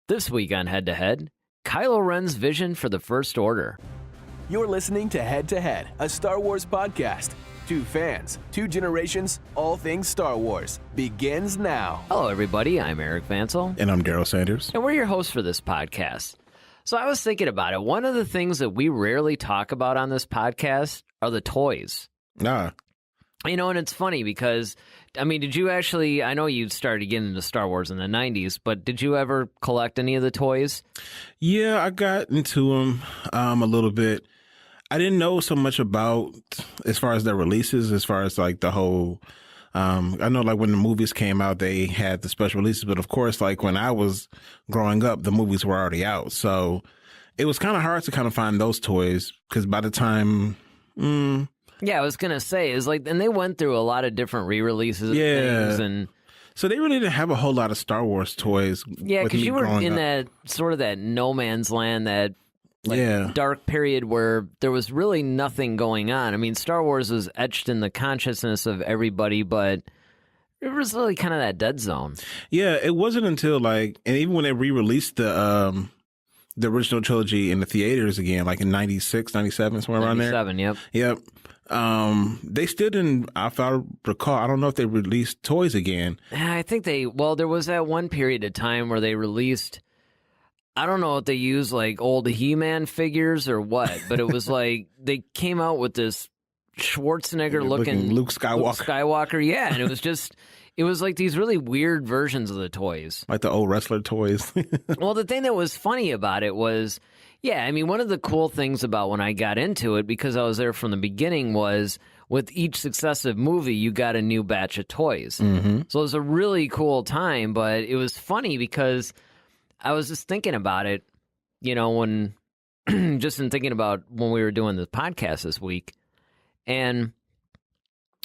This week on Head to Head, Kylo Ren's vision for the First Order. You're listening to Head, a Star Wars podcast. Two fans, two generations, all things Star Wars. Begins now. Hello, everybody. I'm Eric Vancil. And I'm Daryl Sanders. And we're your hosts for this podcast. So I was thinking about it. One of the things that we rarely talk about on this podcast are the toys. Nah. You know, and it's funny because, I mean, did you actually, I know you started getting into Star Wars in the 90s, but did you ever collect any of the toys? Yeah, I got into them a little bit. I didn't know so much about, as far as their releases, as far as like the whole, I know like when the movies came out, they had the special releases, but of course, like when I was growing up, the movies were already out. So it was kind of hard to kind of find those toys because by the time... Yeah, I was going to say, is like, and they went through a lot of different re-releases of things. And so they really didn't have a whole lot of Star Wars toys. Yeah, because you were in that sort of that no man's land, that dark period where there was really nothing going on. I mean, Star Wars was etched in the consciousness of everybody, but it was really kind of that dead zone. Yeah, it wasn't until like, and even when they re-released the original trilogy in the theaters again, like in 96, 97, somewhere around there. 97, Yep. They still didn't, if I recall, I don't know if they released toys again. I think there was that one period of time where they released, I don't know if they used like old He-Man figures or what, but it was like they came out with this Schwarzenegger-looking Luke Skywalker. Yeah, and it was like these really weird versions of the toys. Like the old wrestler toys. Well, the thing that was funny about it was, yeah, I mean, one of the cool things about when I got into it, because I was there from the beginning, was with each successive movie, you got a new batch of toys. Mm-hmm. So it was a really cool time, but it was funny because I was just thinking about it, you know, when just in thinking about when we were doing the podcast this week. And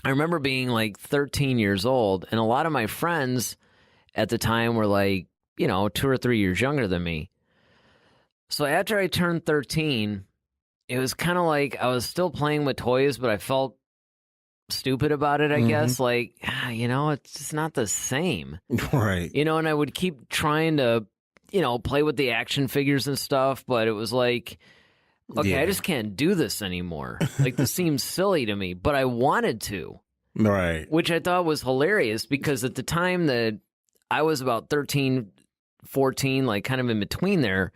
I remember being like 13 years old, and a lot of my friends at the time were like, you know, 2 or 3 years younger than me. So after I turned 13, it was kind of like I was still playing with toys, but I felt stupid about it, I guess. Like, you know, it's just not the same. Right. You know, and I would keep trying to, you know, play with the action figures and stuff, but it was like, okay, I just can't do this anymore. Like, this seems silly to me, but I wanted to. Right. Which I thought was hilarious because at the time that I was about 13, 14, like kind of in between there,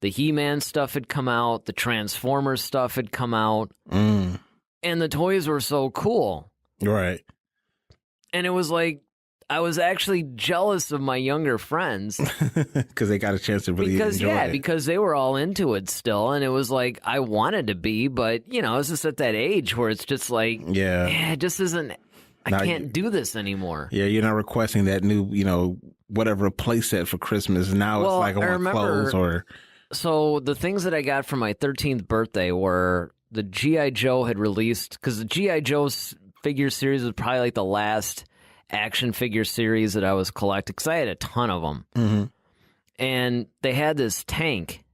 the He-Man stuff had come out, the Transformers stuff had come out, and the toys were so cool. Right. And it was like, I was actually jealous of my younger friends. Because they got a chance to really enjoy it. Because they were all into it still, and it was like, I wanted to be, but, you know, I was just at that age where it's just like, it just isn't, I can't do this anymore. Yeah, you're not requesting that new, you know, whatever playset for Christmas. Now it's like I want clothes or... So the things that I got for my 13th birthday were the G.I. Joe had released, because the G.I. Joe figure series was probably like the last action figure series that I was collecting, because I had a ton of them. Mm-hmm. And they had this tank,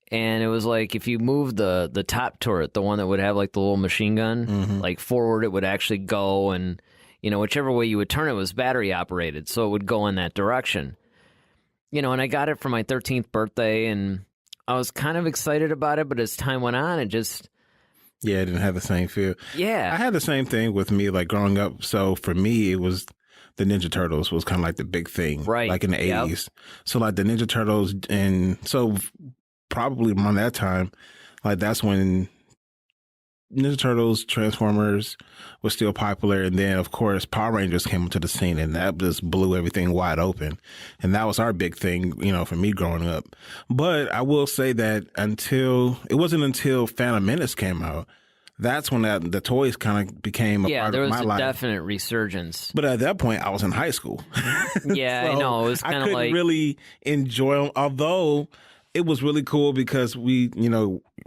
and it was like if you moved the top turret, the one that would have like the little machine gun, like forward, it would actually go, and, you know, whichever way you would turn it was battery operated, so it would go in that direction. You know, and I got it for my 13th birthday, and I was kind of excited about it, but as time went on, it just... Yeah, it didn't have the same feel. Yeah. I had the same thing with me, like, growing up. So, for me, it was the Ninja Turtles was kind of like the big thing. Right. Like, in the 80s. So, like, the Ninja Turtles, and so, probably around that time, like, that's when Ninja Turtles, Transformers was still popular. And then, of course, Power Rangers came into the scene, and that just blew everything wide open. And that was our big thing, you know, for me growing up. But I will say that it wasn't until Phantom Menace came out, that's when the toys kind of became a part of my life. Yeah, there was a definite resurgence. But at that point, I was in high school. Yeah, so I know. It was kind of like... I couldn't really enjoy them, although it was really cool because we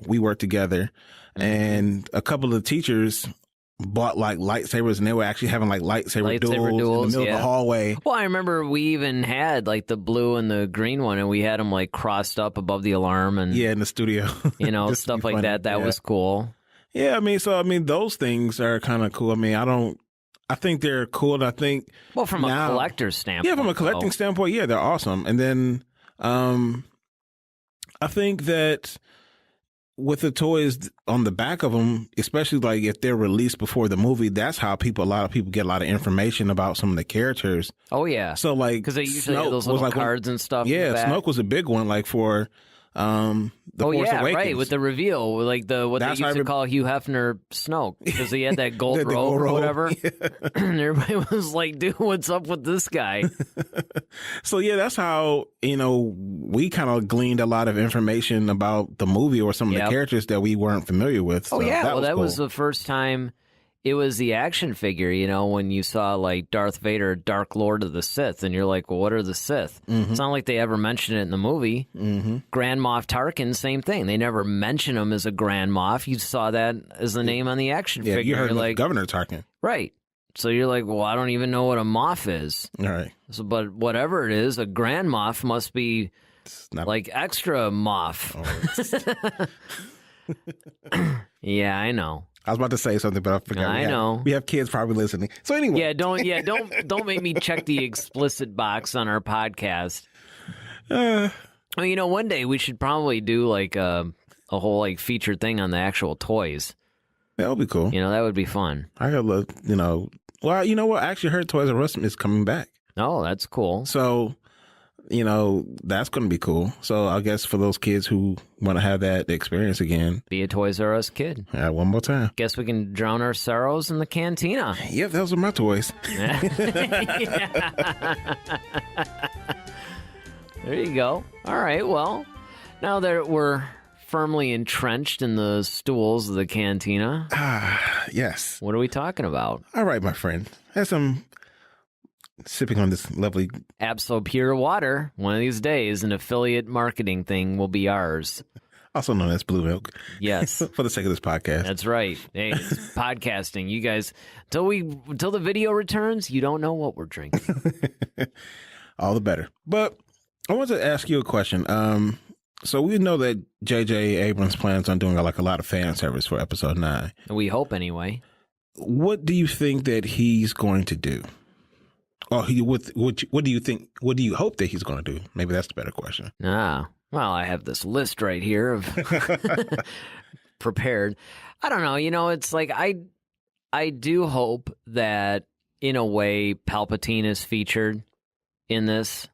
worked together. And a couple of teachers bought like lightsabers, and they were actually having like lightsaber duels in the middle of the hallway. Well, I remember we even had like the blue and the green one, and we had them like crossed up above the alarm, and in the studio, you know, stuff like that. That was cool. Yeah, I mean, those things are kind of cool. I mean, I think they're cool. And I think from a collector's standpoint. Yeah, from a collecting standpoint, yeah, they're awesome. And then I think that with the toys on the back of them, especially like if they're released before the movie, that's how a lot of people get a lot of information about some of the characters. Oh yeah. So like, because they usually have Snoke those little was like cards and stuff. Yeah, in the back. Snoke was a big one, like for the Force Awakens. Right, with the reveal, like what That's they used to call Hugh Hefner Snoke, because he had that gold The robe gold or robe, whatever. yeah. And everybody was like, dude, what's up with this guy? So yeah, that's how, we kind of gleaned a lot of information about the movie or some of the characters that we weren't familiar with. So that was was the first time. It was the action figure, when you saw like Darth Vader, Dark Lord of the Sith, and you're like, well, what are the Sith? Mm-hmm. It's not like they ever mentioned it in the movie. Mm-hmm. Grand Moff Tarkin, same thing. They never mention him as a Grand Moff. You saw that as the name on the action figure. You heard like Governor Tarkin. Right. So you're like, well, I don't even know what a Moff is. All right. So, but whatever it is, a Grand Moff must be like extra Moff. Oh, yeah, I know. I was about to say something, but I forgot. I know. We have kids probably listening. So anyway. Don't make me check the explicit box on our podcast. Well, one day we should probably do like a whole like featured thing on the actual toys. That would be cool. That would be fun. I could look, well, you know what? I actually heard Toys R Us is coming back. Oh, that's cool. So, that's going to be cool. So I guess for those kids who want to have that experience again. Be a Toys R Us kid. Yeah, one more time. Guess we can drown our sorrows in the cantina. Yep, those are my toys. There you go. All right, well, now that we're firmly entrenched in the stools of the cantina. Yes. What are we talking about? All right, my friend. As I'm sipping on this lovely Absol Pure Water. One of these days, an affiliate marketing thing will be ours. Also known as Blue Milk. Yes. For the sake of this podcast. That's right. Hey, it's podcasting. You guys, until the video returns, you don't know what we're drinking. All the better. But I want to ask you a question. So we know that J.J. Abrams plans on doing like a lot of fan service for episode 9. We hope anyway. What do you think that he's going to do? Or what do you think? What do you hope that he's going to do? Maybe that's the better question. Well, I have this list right here of prepared. I don't know. It's like I do hope that in a way Palpatine is featured in this.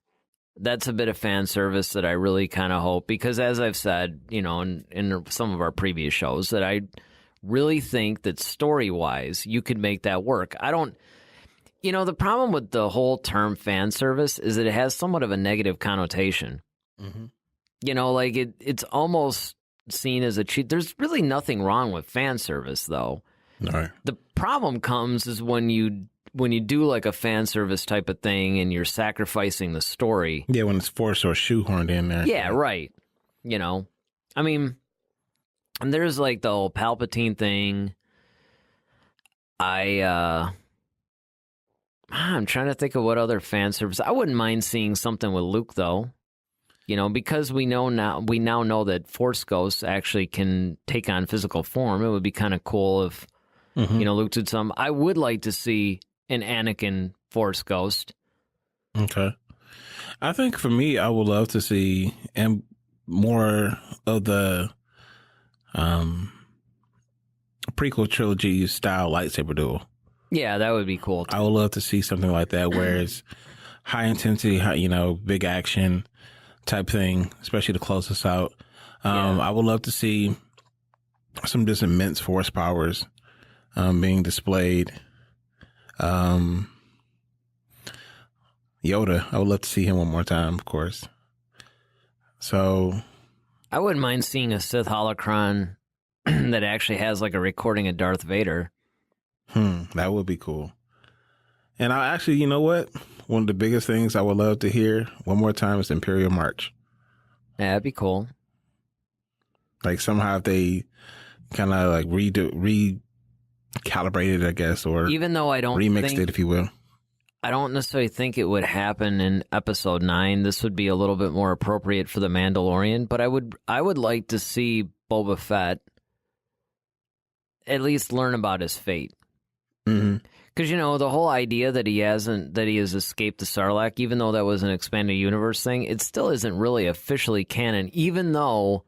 That's a bit of fan service that I really kind of hope, because as I've said, in some of our previous shows, that I really think that story-wise you could make that work. The problem with the whole term fan service is that it has somewhat of a negative connotation. Mm-hmm. It's almost seen as a cheat. There's really nothing wrong with fan service, though. No. The problem comes is when you do like a fan service type of thing and you're sacrificing the story. Yeah, when it's forced or shoehorned in there. Yeah, right. I mean, and there's like the whole Palpatine thing. I'm trying to think of what other fan service. I wouldn't mind seeing something with Luke, though. Because we now know that Force ghosts actually can take on physical form. It would be kind of cool if, Luke did some. I would like to see an Anakin Force ghost. Okay. I think for me, I would love to see more of the prequel trilogy style lightsaber duel. Yeah, that would be cool. I would love to see something like that where it's high intensity, big action type thing, especially to close us out. I would love to see some just immense force powers being displayed. Yoda, I would love to see him one more time, of course. So I wouldn't mind seeing a Sith holocron that actually has like a recording of Darth Vader. That would be cool. And I actually, you know what? One of the biggest things I would love to hear one more time is Imperial March. Yeah, that'd be cool. Like somehow if they kind of like recalibrated, I guess, or even though I don't remixed it, if you will. I don't necessarily think it would happen in episode 9. This would be a little bit more appropriate for The Mandalorian, but I would like to see Boba Fett at least learn about his fate. Mm-hmm. Because, the whole idea that he has escaped the Sarlacc, even though that was an expanded universe thing, it still isn't really officially canon, even though,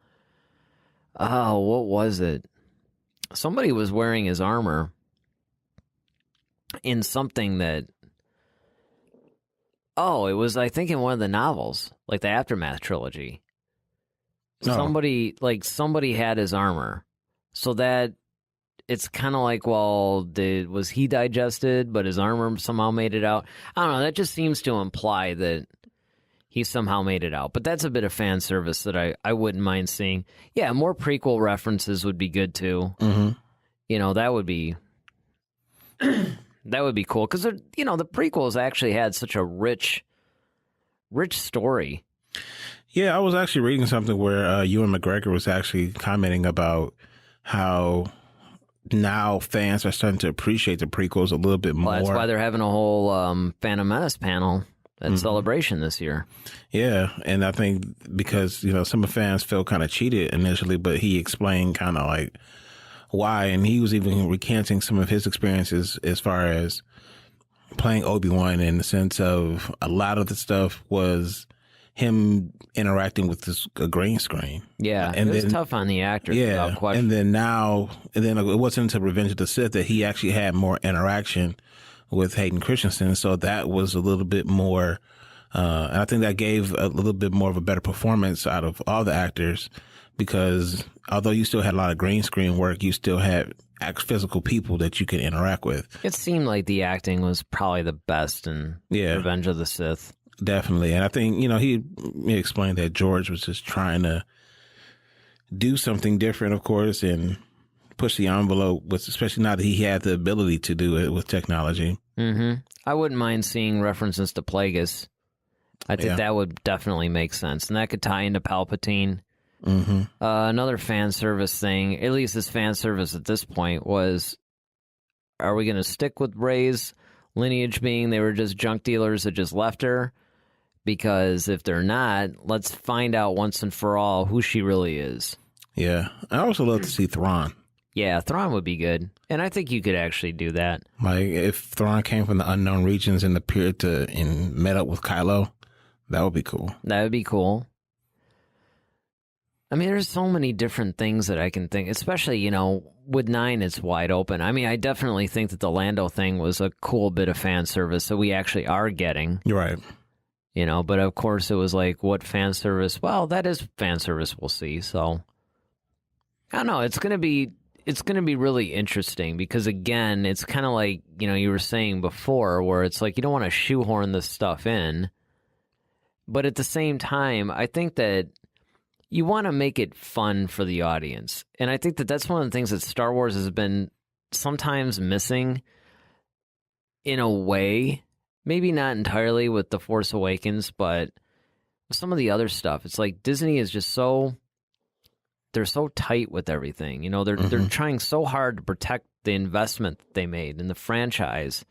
what was it? Somebody was wearing his armor in something that, it was, I think, in one of the novels, like the Aftermath trilogy. No. Somebody had his armor. So that it's kind of like, well, was he digested, but his armor somehow made it out? I don't know. That just seems to imply that he somehow made it out. But that's a bit of fan service that I wouldn't mind seeing. Yeah, more prequel references would be good too. Mm-hmm. That would be that would be cool because the prequels actually had such a rich story. Yeah, I was actually reading something where Ewan McGregor was actually commenting about how now fans are starting to appreciate the prequels a little bit more. Well, that's why they're having a whole Phantom Menace panel at Celebration this year. Yeah, and I think because, some of the fans felt kind of cheated initially, but he explained kind of like why, and he was even recanting some of his experiences as far as playing Obi-Wan in the sense of a lot of the stuff was him interacting with a green screen. Yeah, and it was tough on the actors. Yeah, without question. and then it wasn't until Revenge of the Sith that he actually had more interaction with Hayden Christensen. So that was a little bit more, and I think that gave a little bit more of a better performance out of all the actors because although you still had a lot of green screen work, you still had physical people that you could interact with. It seemed like the acting was probably the best in Revenge of the Sith. Definitely. And I think, he explained that George was just trying to do something different, of course, and push the envelope, especially now that he had the ability to do it with technology. Mm-hmm. I wouldn't mind seeing references to Plagueis. I think that would definitely make sense. And that could tie into Palpatine. Mm-hmm. Another fan service thing, at least this fan service at this point, was, are we going to stick with Rey's lineage being they were just junk dealers that just left her? Because if they're not, let's find out once and for all who she really is. Yeah. I also love to see Thrawn. Yeah, Thrawn would be good. And I think you could actually do that. Like, if Thrawn came from the unknown regions and appeared and met up with Kylo, that would be cool. That would be cool. I mean, there's so many different things that I can think, especially, with 9, it's wide open. I mean, I definitely think that the Lando thing was a cool bit of fan service that we actually are getting. You're right. But of course it was like, what fan service? Well, that is fan service we'll see. So, I don't know. It's going to be really interesting because, again, it's kind of like, you were saying before where it's like you don't want to shoehorn this stuff in. But at the same time, I think that you want to make it fun for the audience. And I think that that's one of the things that Star Wars has been sometimes missing in a way. Maybe not entirely with The Force Awakens, but with some of the other stuff. It's like Disney is just they're so tight with everything. They're trying so hard to protect the investment that they made in the franchise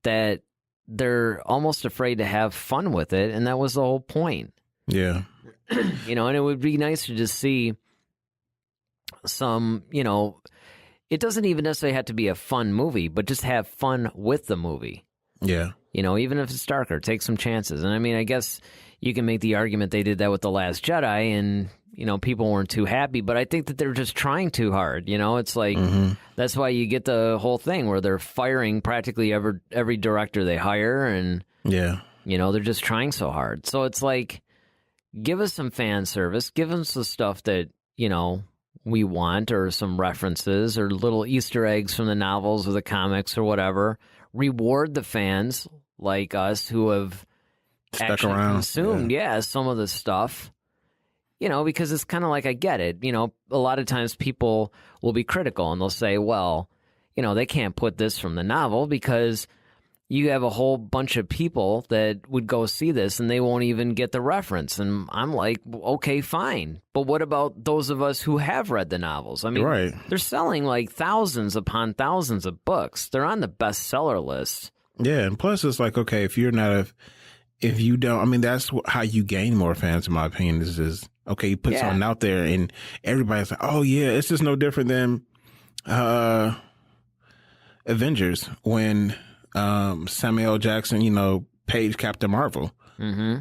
that they're almost afraid to have fun with it. And that was the whole point. Yeah. And it would be nice to just see some, it doesn't even necessarily have to be a fun movie, but just have fun with the movie. Yeah. Even if it's darker, take some chances. And I mean, I guess you can make the argument they did that with The Last Jedi and, people weren't too happy, but I think that they're just trying too hard. It's like, that's why you get the whole thing where they're firing practically every director they hire and, they're just trying so hard. So it's like, give us some fan service, give us the stuff that, we want or some references or little Easter eggs from the novels or the comics or whatever. Reward the fans like us who have stuck around, consumed, some of the stuff, because it's kind of like, I get it. A lot of times people will be critical and they'll say, well, they can't put this from the novel because you have a whole bunch of people that would go see this and they won't even get the reference. And I'm like, okay, fine. But what about those of us who have read the novels? I mean, They're selling like thousands upon thousands of books. They're on the bestseller list. Yeah. And plus it's like, okay, if you don't, I mean, that's how you gain more fans, in my opinion, is okay, you put something out there and everybody's like, oh yeah, it's just no different than, Avengers when Samuel L. Jackson, paged Captain Marvel. Mm-hmm.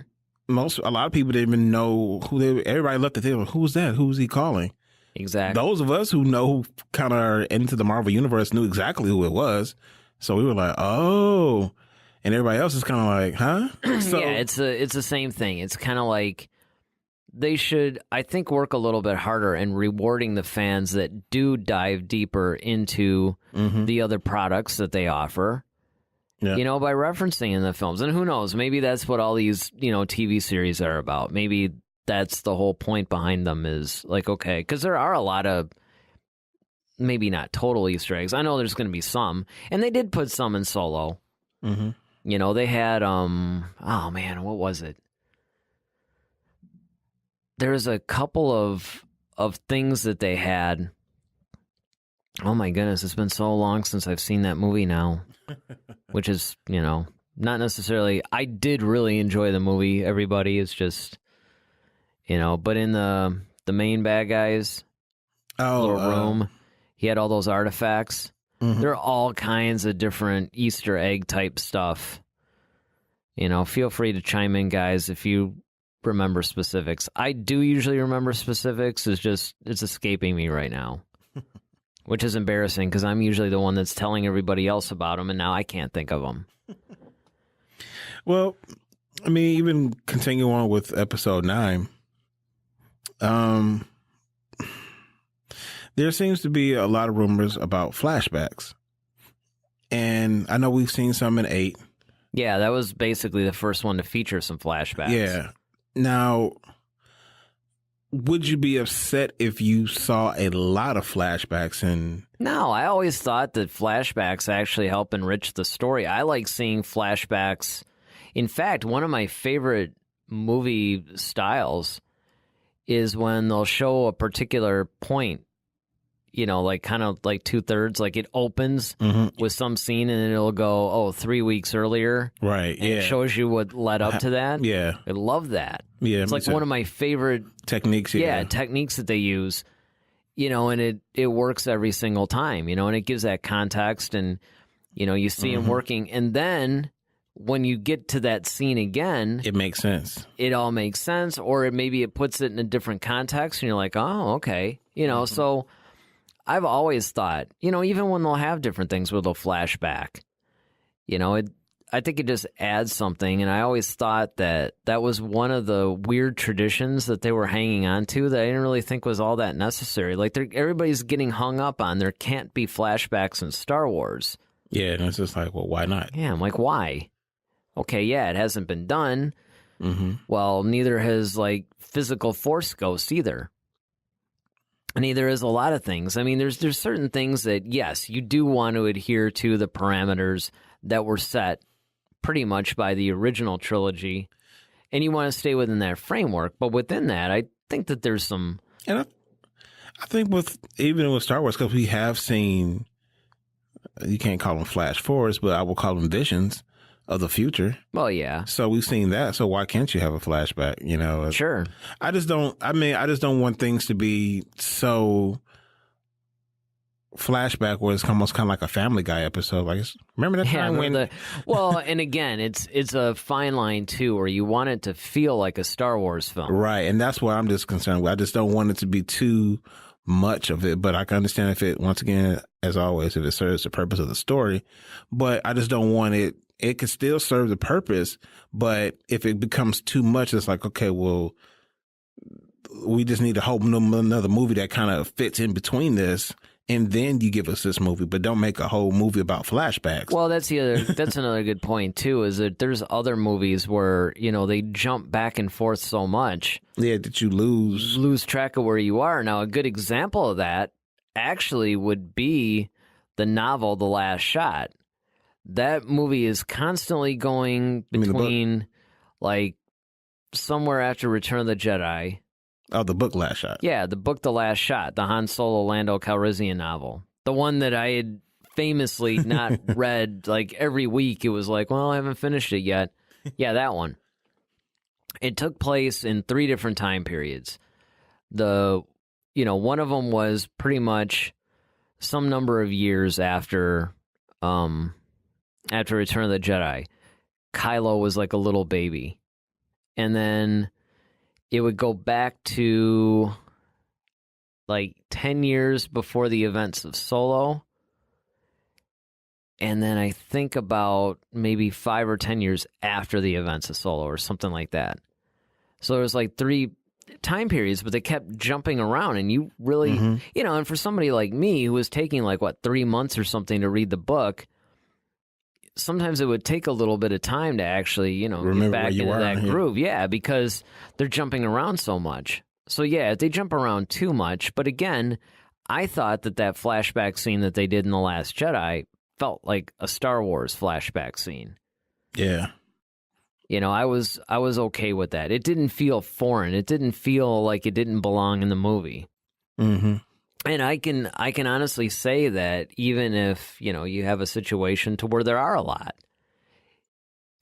A lot of people didn't even know everybody left the theater. Who was that? Who was he calling? Exactly. Those of us who know kind of are into the Marvel universe knew exactly who it was. So we were like, oh, and everybody else is kind of like, huh? So, yeah, it's the same thing. It's kind of like they should, I think, work a little bit harder in rewarding the fans that do dive deeper into the other products that they offer. Yeah. By referencing in the films. And who knows, maybe that's what all these, TV series are about. Maybe that's the whole point behind them is like, okay, because there are a lot of, maybe not total Easter eggs. I know there's going to be some. And they did put some in Solo. Mm-hmm. They had, oh man, what was it? There's a couple of things that they had. Oh my goodness, it's been so long since I've seen that movie now. Which is, not necessarily... I did really enjoy the movie, everybody. It's just, but in the main bad guys' little room, he had all those artifacts. There are all kinds of different Easter egg type stuff. Feel free to chime in, guys, if you remember specifics. I do usually remember specifics. It's escaping me right now. Which is embarrassing because I'm usually the one that's telling everybody else about them, and now I can't think of them. Well, I mean, even continue on with episode 9. There seems to be a lot of rumors about flashbacks. And I know we've seen some in 8. Yeah, that was basically the first one to feature some flashbacks. Yeah. Now, would you be upset if you saw a lot of flashbacks? No, I always thought that flashbacks actually help enrich the story. I like seeing flashbacks. In fact, one of my favorite movie styles is when they'll show a particular point, like kind of like 2/3, like it opens with some scene and then it'll go, 3 weeks earlier. Right, and it shows you what led up to that. Yeah. I love that. Yeah. It's like one of my favorite techniques. Yeah, techniques that they use, and it works every single time, and it gives that context and, you see them working. And then when you get to that scene again, it makes sense. It all makes sense. Or maybe it puts it in a different context and you're like, oh, okay. So I've always thought, even when they'll have different things where they'll flashback, I think it just adds something. And I always thought that was one of the weird traditions that they were hanging on to that I didn't really think was all that necessary. Like everybody's getting hung up on there can't be flashbacks in Star Wars. Yeah, and it's just like, well, why not? Yeah, I'm like, why? Okay, yeah, it hasn't been done. Well, neither has like physical Force Ghost either. Neither is a lot of things. I mean, there's certain things that, yes, you do want to adhere to the parameters that were set pretty much by the original trilogy, and you want to stay within that framework. But within that, I think that there's some... And I think even with Star Wars, because we have seen, you can't call them flash forwards, but I will call them visions of the future. Well, yeah. So we've seen that. So why can't you have a flashback? Sure. I just don't want things to be so flashback where it's almost kind of like a Family Guy episode. Like, remember that time when? Well, and again, it's a fine line too, where you want it to feel like a Star Wars film, right? And that's what I'm just concerned with. I just don't want it to be too much of it. But I can understand if it, once again, as always, if it serves the purpose of the story. But I just don't want it. It can still serve the purpose, but if it becomes too much, it's like, okay, well, we just need to hope another movie that kind of fits in between this, and then you give us this movie, but don't make a whole movie about flashbacks. Well, that's another good point too, is that there's other movies where, they jump back and forth so much. Yeah, that you lose track of where you are. Now, a good example of that actually would be the novel The Last Shot. That movie is constantly going between, like, somewhere after Return of the Jedi. Oh, the book Last Shot. Yeah, the book The Last Shot, the Han Solo Lando Calrissian novel. The one that I had famously not read, like, every week. It was like, well, I haven't finished it yet. Yeah, that one. It took place in 3 different time periods. One of them was pretty much some number of years after after Return of the Jedi, Kylo was like a little baby. And then it would go back to like 10 years before the events of Solo. And then I think about maybe 5 or 10 years after the events of Solo or something like that. So there was like 3 time periods, but they kept jumping around, and you really, and for somebody like me who was taking like 3 months or something to read the book, sometimes it would take a little bit of time to actually, get back into that groove. Yeah, because they're jumping around so much. So yeah, they jump around too much. But again, I thought that flashback scene that they did in The Last Jedi felt like a Star Wars flashback scene. Yeah. I was okay with that. It didn't feel foreign. It didn't feel like it didn't belong in the movie. Mm-hmm. And I can honestly say that even if, you have a situation to where there are a lot,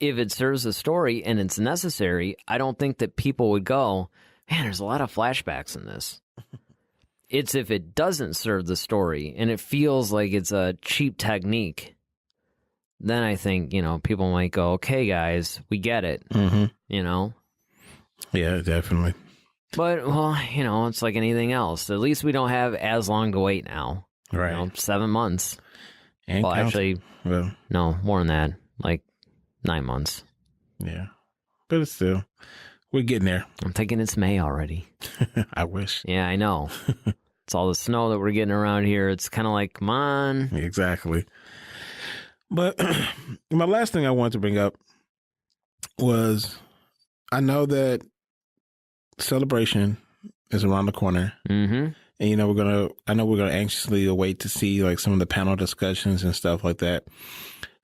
if it serves the story and it's necessary, I don't think that people would go, man, there's a lot of flashbacks in this. It's if it doesn't serve the story and it feels like it's a cheap technique, then I think, people might go, okay, guys, we get it, Yeah, definitely. But, well, it's like anything else. At least we don't have as long to wait now. Right. 7 months. And well, actually, no, more than that. Like 9 months. Yeah. But it's still, we're getting there. I'm thinking it's May already. I wish. Yeah, I know. It's all the snow that we're getting around here. It's kind of like, come on. Exactly. But my last thing I wanted to bring up was, I know that Celebration is around the corner. Mm-hmm. And, I know we're going to anxiously await to see like some of the panel discussions and stuff like that.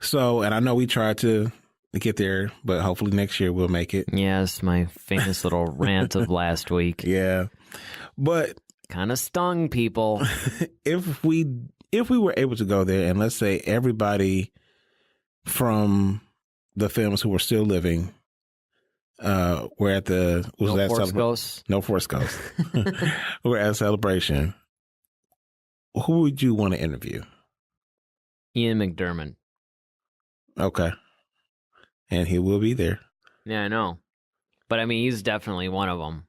So, and I know we tried to get there, but hopefully next year we'll make it. Yes, my famous little rant of last week. Yeah. But kind of stung people. If we were able to go there, and let's say everybody from the films who were still living we're at the No Force Ghost. We're at Celebration. Who would you want to interview? Ian McDiarmid. Okay. And he will be there. Yeah, I know. But I mean, he's definitely one of them.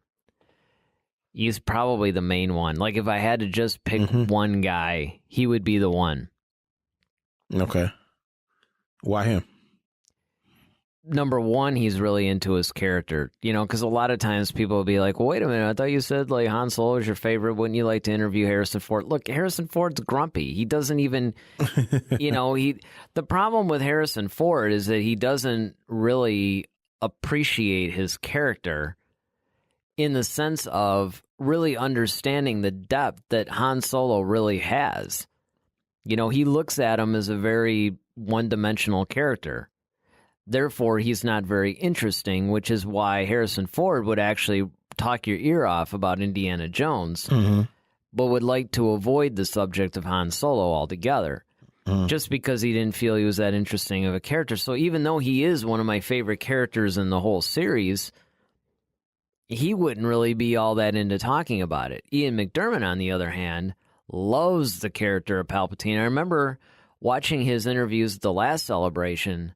He's probably the main one. Like, if I had to just pick one guy, he would be the one. Okay. Why him? Number one, he's really into his character, because a lot of times people will be like, well, wait a minute, I thought you said like Han Solo is your favorite. Wouldn't you like to interview Harrison Ford? Look, Harrison Ford's grumpy. He doesn't even, the problem with Harrison Ford is that he doesn't really appreciate his character in the sense of really understanding the depth that Han Solo really has. He looks at him as a very one-dimensional character. Therefore, he's not very interesting, which is why Harrison Ford would actually talk your ear off about Indiana Jones, but would like to avoid the subject of Han Solo altogether, just because he didn't feel he was that interesting of a character. So even though he is one of my favorite characters in the whole series, he wouldn't really be all that into talking about it. Ian McDiarmid, on the other hand, loves the character of Palpatine. I remember watching his interviews at the last Celebration,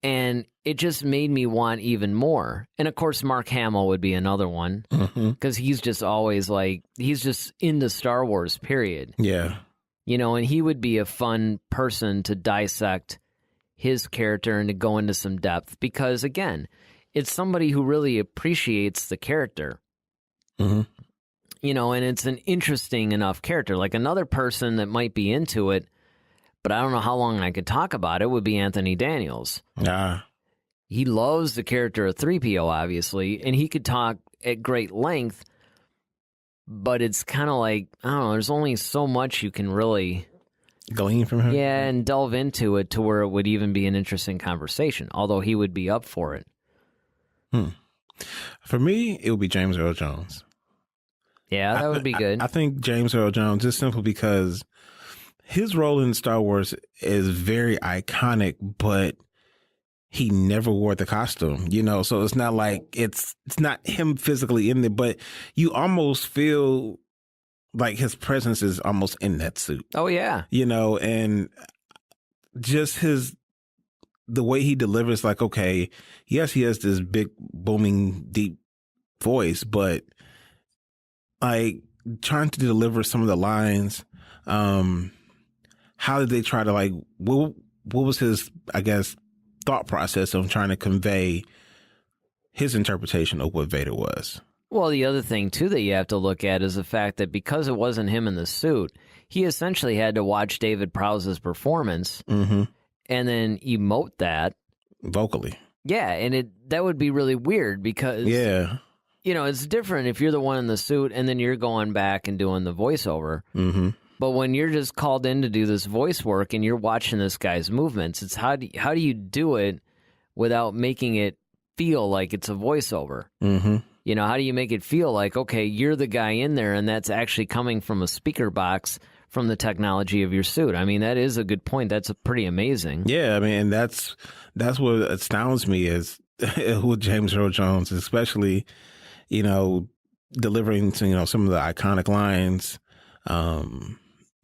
and it just made me want even more. And of course, Mark Hamill would be another one, because he's just always he's just into Star Wars, period. Yeah. And he would be a fun person to dissect his character and to go into some depth, because again, it's somebody who really appreciates the character. And it's an interesting enough character. Like, another person that might be into it, but I don't know how long I could talk about it, would be Anthony Daniels. He loves the character of 3PO, obviously, and he could talk at great length, but it's kind of like, I don't know, there's only so much you can really glean from him. Yeah, and delve into it to where it would even be an interesting conversation, although he would be up for it. For me, it would be James Earl Jones. Yeah, that would be good. I think James Earl Jones, just simply because his role in Star Wars is very iconic, but he never wore the costume, so it's not like it's not him physically in there, but you almost feel like his presence is almost in that suit. Oh, yeah. And just the way he delivers, like, okay, yes, he has this big, booming, deep voice, but like trying to deliver some of the lines, how did they try to like, what was his, I guess, thought process of trying to convey his interpretation of what Vader was? Well, the other thing, too, that you have to look at is the fact that because it wasn't him in the suit, he essentially had to watch David Prowse's performance and then emote that. Vocally. Yeah, and that would be really weird because, it's different if you're the one in the suit and then you're going back and doing the voiceover. Mm-hmm. But when you're just called in to do this voice work and you're watching this guy's movements, it's how do you do it without making it feel like it's a voiceover? Mm-hmm. How do you make it feel like, okay, you're the guy in there and that's actually coming from a speaker box from the technology of your suit? I mean, that is a good point. That's pretty amazing. Yeah, I mean, and that's what astounds me is with James Earl Jones, especially, delivering to, some of the iconic lines,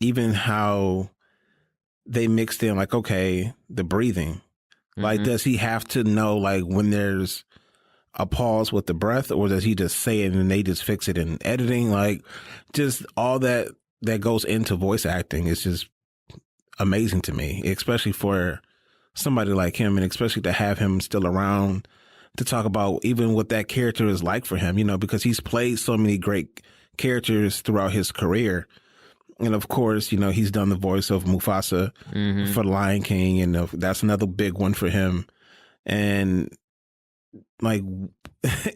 even how they mixed in, like, okay, the breathing. Like, does he have to know, like, when there's a pause with the breath, or does he just say it and they just fix it in editing? Like, just all that goes into voice acting is just amazing to me, especially for somebody like him, and especially to have him still around to talk about even what that character is like for him, because he's played so many great characters throughout his career. And of course, he's done the voice of Mufasa for The Lion King, and that's another big one for him. And like,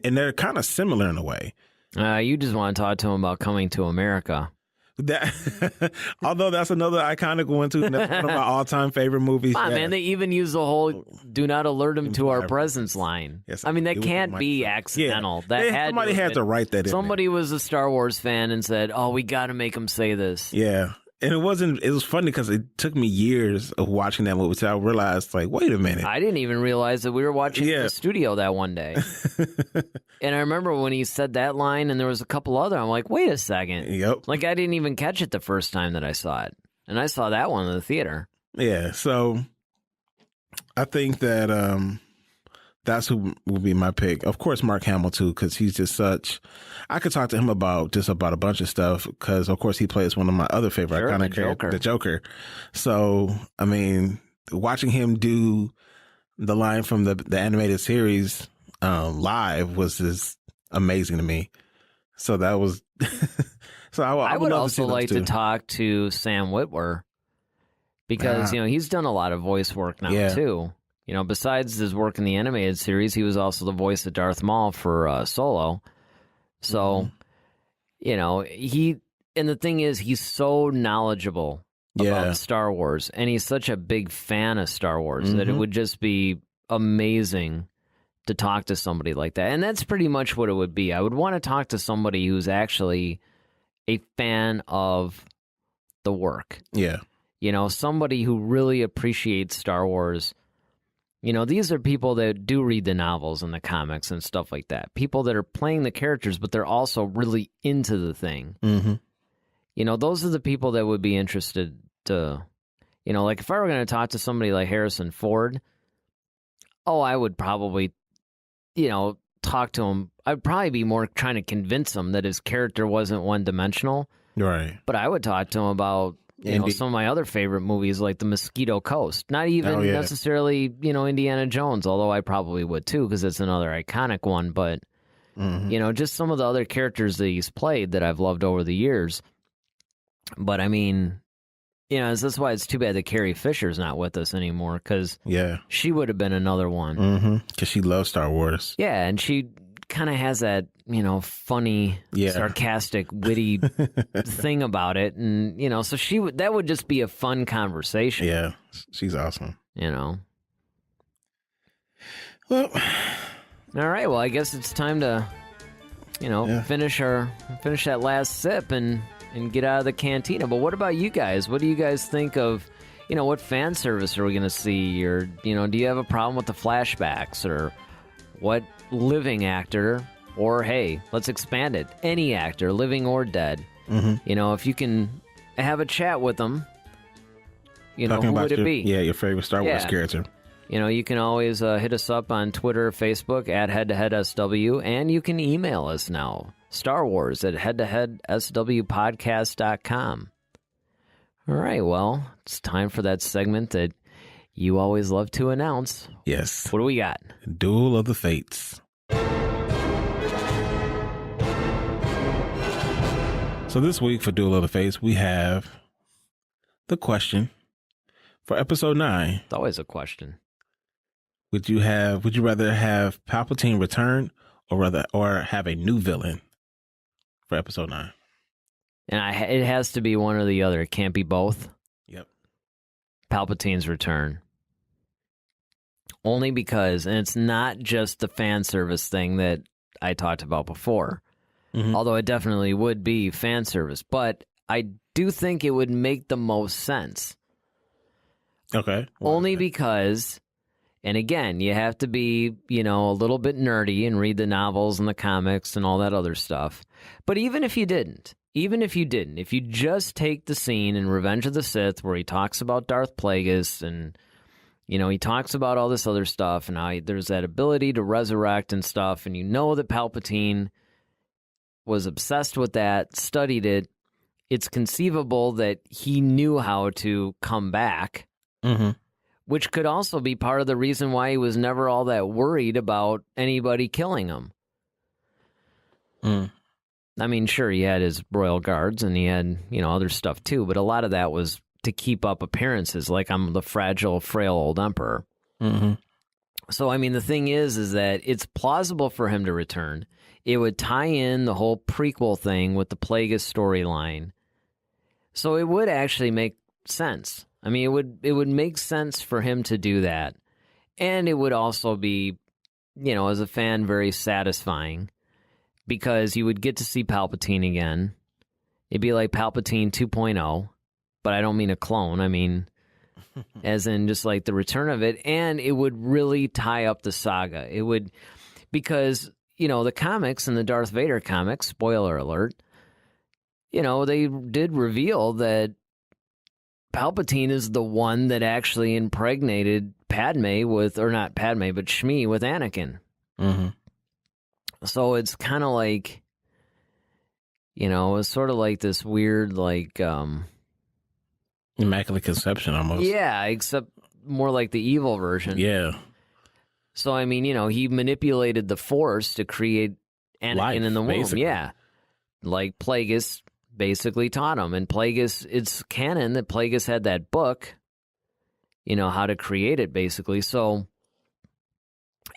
and they're kind of similar in a way. You just want to talk to him about Coming to America. That, although that's another iconic one too. And that's one of my all-time favorite movies. Come on, man, they even use the whole "Do not alert him to our presence" line. Yes, I mean, that can't be accidental. Yeah. Somebody had to write that in. Somebody was a Star Wars fan and said, "Oh, we got to make him say this." Yeah. And it was funny because it took me years of watching that movie till I realized, like, wait a minute. I didn't even realize that we were watching in the studio that one day. And I remember when he said that line and there was a couple other, I'm like, wait a second. Yep. Like, I didn't even catch it the first time that I saw it. And I saw that one in the theater. Yeah. So I think that that's who would be my pick. Of course, Mark Hamill, too, because he's just such... I could talk to him about a bunch of stuff because, of course, he plays one of my other favorite iconic characters, the Joker. So, I mean, watching him do the line from the animated series live was just amazing to me. So that was... so I would also like to talk to Sam Witwer because, he's done a lot of voice work now, too. Besides his work in the animated series, he was also the voice of Darth Maul for Solo. So, and the thing is, he's so knowledgeable about Star Wars, and he's such a big fan of Star Wars that it would just be amazing to talk to somebody like that. And that's pretty much what it would be. I would want to talk to somebody who's actually a fan of the work. Yeah. Somebody who really appreciates Star Wars. These are people that do read the novels and the comics and stuff like that. People that are playing the characters, but they're also really into the thing. Mm-hmm. Those are the people that would be interested to, like if I were going to talk to somebody like Harrison Ford, I would probably, talk to him. I'd probably be more trying to convince him that his character wasn't one-dimensional. Right. But I would talk to him about... some of my other favorite movies like The Mosquito Coast. Not even necessarily, Indiana Jones, although I probably would too because it's another iconic one. But, just some of the other characters that he's played that I've loved over the years. But, I mean, that's why it's too bad that Carrie Fisher's not with us anymore because she would have been another one. Because she loves Star Wars. Yeah, and she kind of has that, funny, sarcastic, witty thing about it. And, so that would just be a fun conversation. Yeah, she's awesome. Well, all right. Well, I guess it's time to, finish that last sip and get out of the cantina. But what about you guys? What do you guys think of, what fan service are we going to see? Or, do you have a problem with the flashbacks? Or what living actor, or hey, let's expand it, any actor, living or dead, if you can have a chat with them You know, Talking who about would it be? Yeah, your favorite Star Wars character. You know, you can always hit us up on Twitter, Facebook at headtoheadsw, and you can email us now, Star Wars at headtoheadswpodcast.com. All right, well, it's time for that segment that you always love to announce. Yes. What do we got? Duel of the Fates. So this week for Duel of the Fates, we have the question for episode 9. It's always a question. Would you rather have Palpatine return or have a new villain for episode 9? And it has to be one or the other. It can't be both. Yep. Palpatine's return. Only because, and it's not just the fan service thing that I talked about before. Mm-hmm. Although it definitely would be fan service. But I do think it would make the most sense. Okay. Only because, and again, you have to be, you know, a little bit nerdy and read the novels and the comics and all that other stuff. But even if you didn't, if you just take the scene in Revenge of the Sith where he talks about Darth Plagueis and, you know, he talks about all this other stuff and how there's that ability to resurrect and stuff, and you know that Palpatine was obsessed with that, studied it, it's conceivable that he knew how to come back. Mm-hmm. Which could also be part of the reason why he was never all that worried about anybody killing him. I mean, sure, he had his royal guards and he had, you know, other stuff too, but a lot of that was to keep up appearances, like I'm the fragile, frail old emperor. Mm-hmm. So, I mean, the thing is that it's plausible for him to return. It would tie in the whole prequel thing with the Plagueis storyline. So it would actually make sense. I mean, it would make sense for him to do that. And it would also be, you know, as a fan, very satisfying because you would get to see Palpatine again. It'd be like Palpatine 2.0, but I don't mean a clone. I mean, as in just like the return of it. And it would really tie up the saga. It would, because, you know, the comics and the Darth Vader comics, spoiler alert, you know, they did reveal that Palpatine is the one that actually impregnated Padme with, or not Padme, but Shmi with Anakin. Mm-hmm. So it's kind of like, you know, it's sort of like this weird, like... Immaculate Conception, almost. Yeah, except more like the evil version. Yeah. So, I mean, you know, he manipulated the Force to create Anakin Life, in the womb. basically. Yeah. Like Plagueis basically taught him. And Plagueis, it's canon that Plagueis had that book, you know, how to create it, basically. So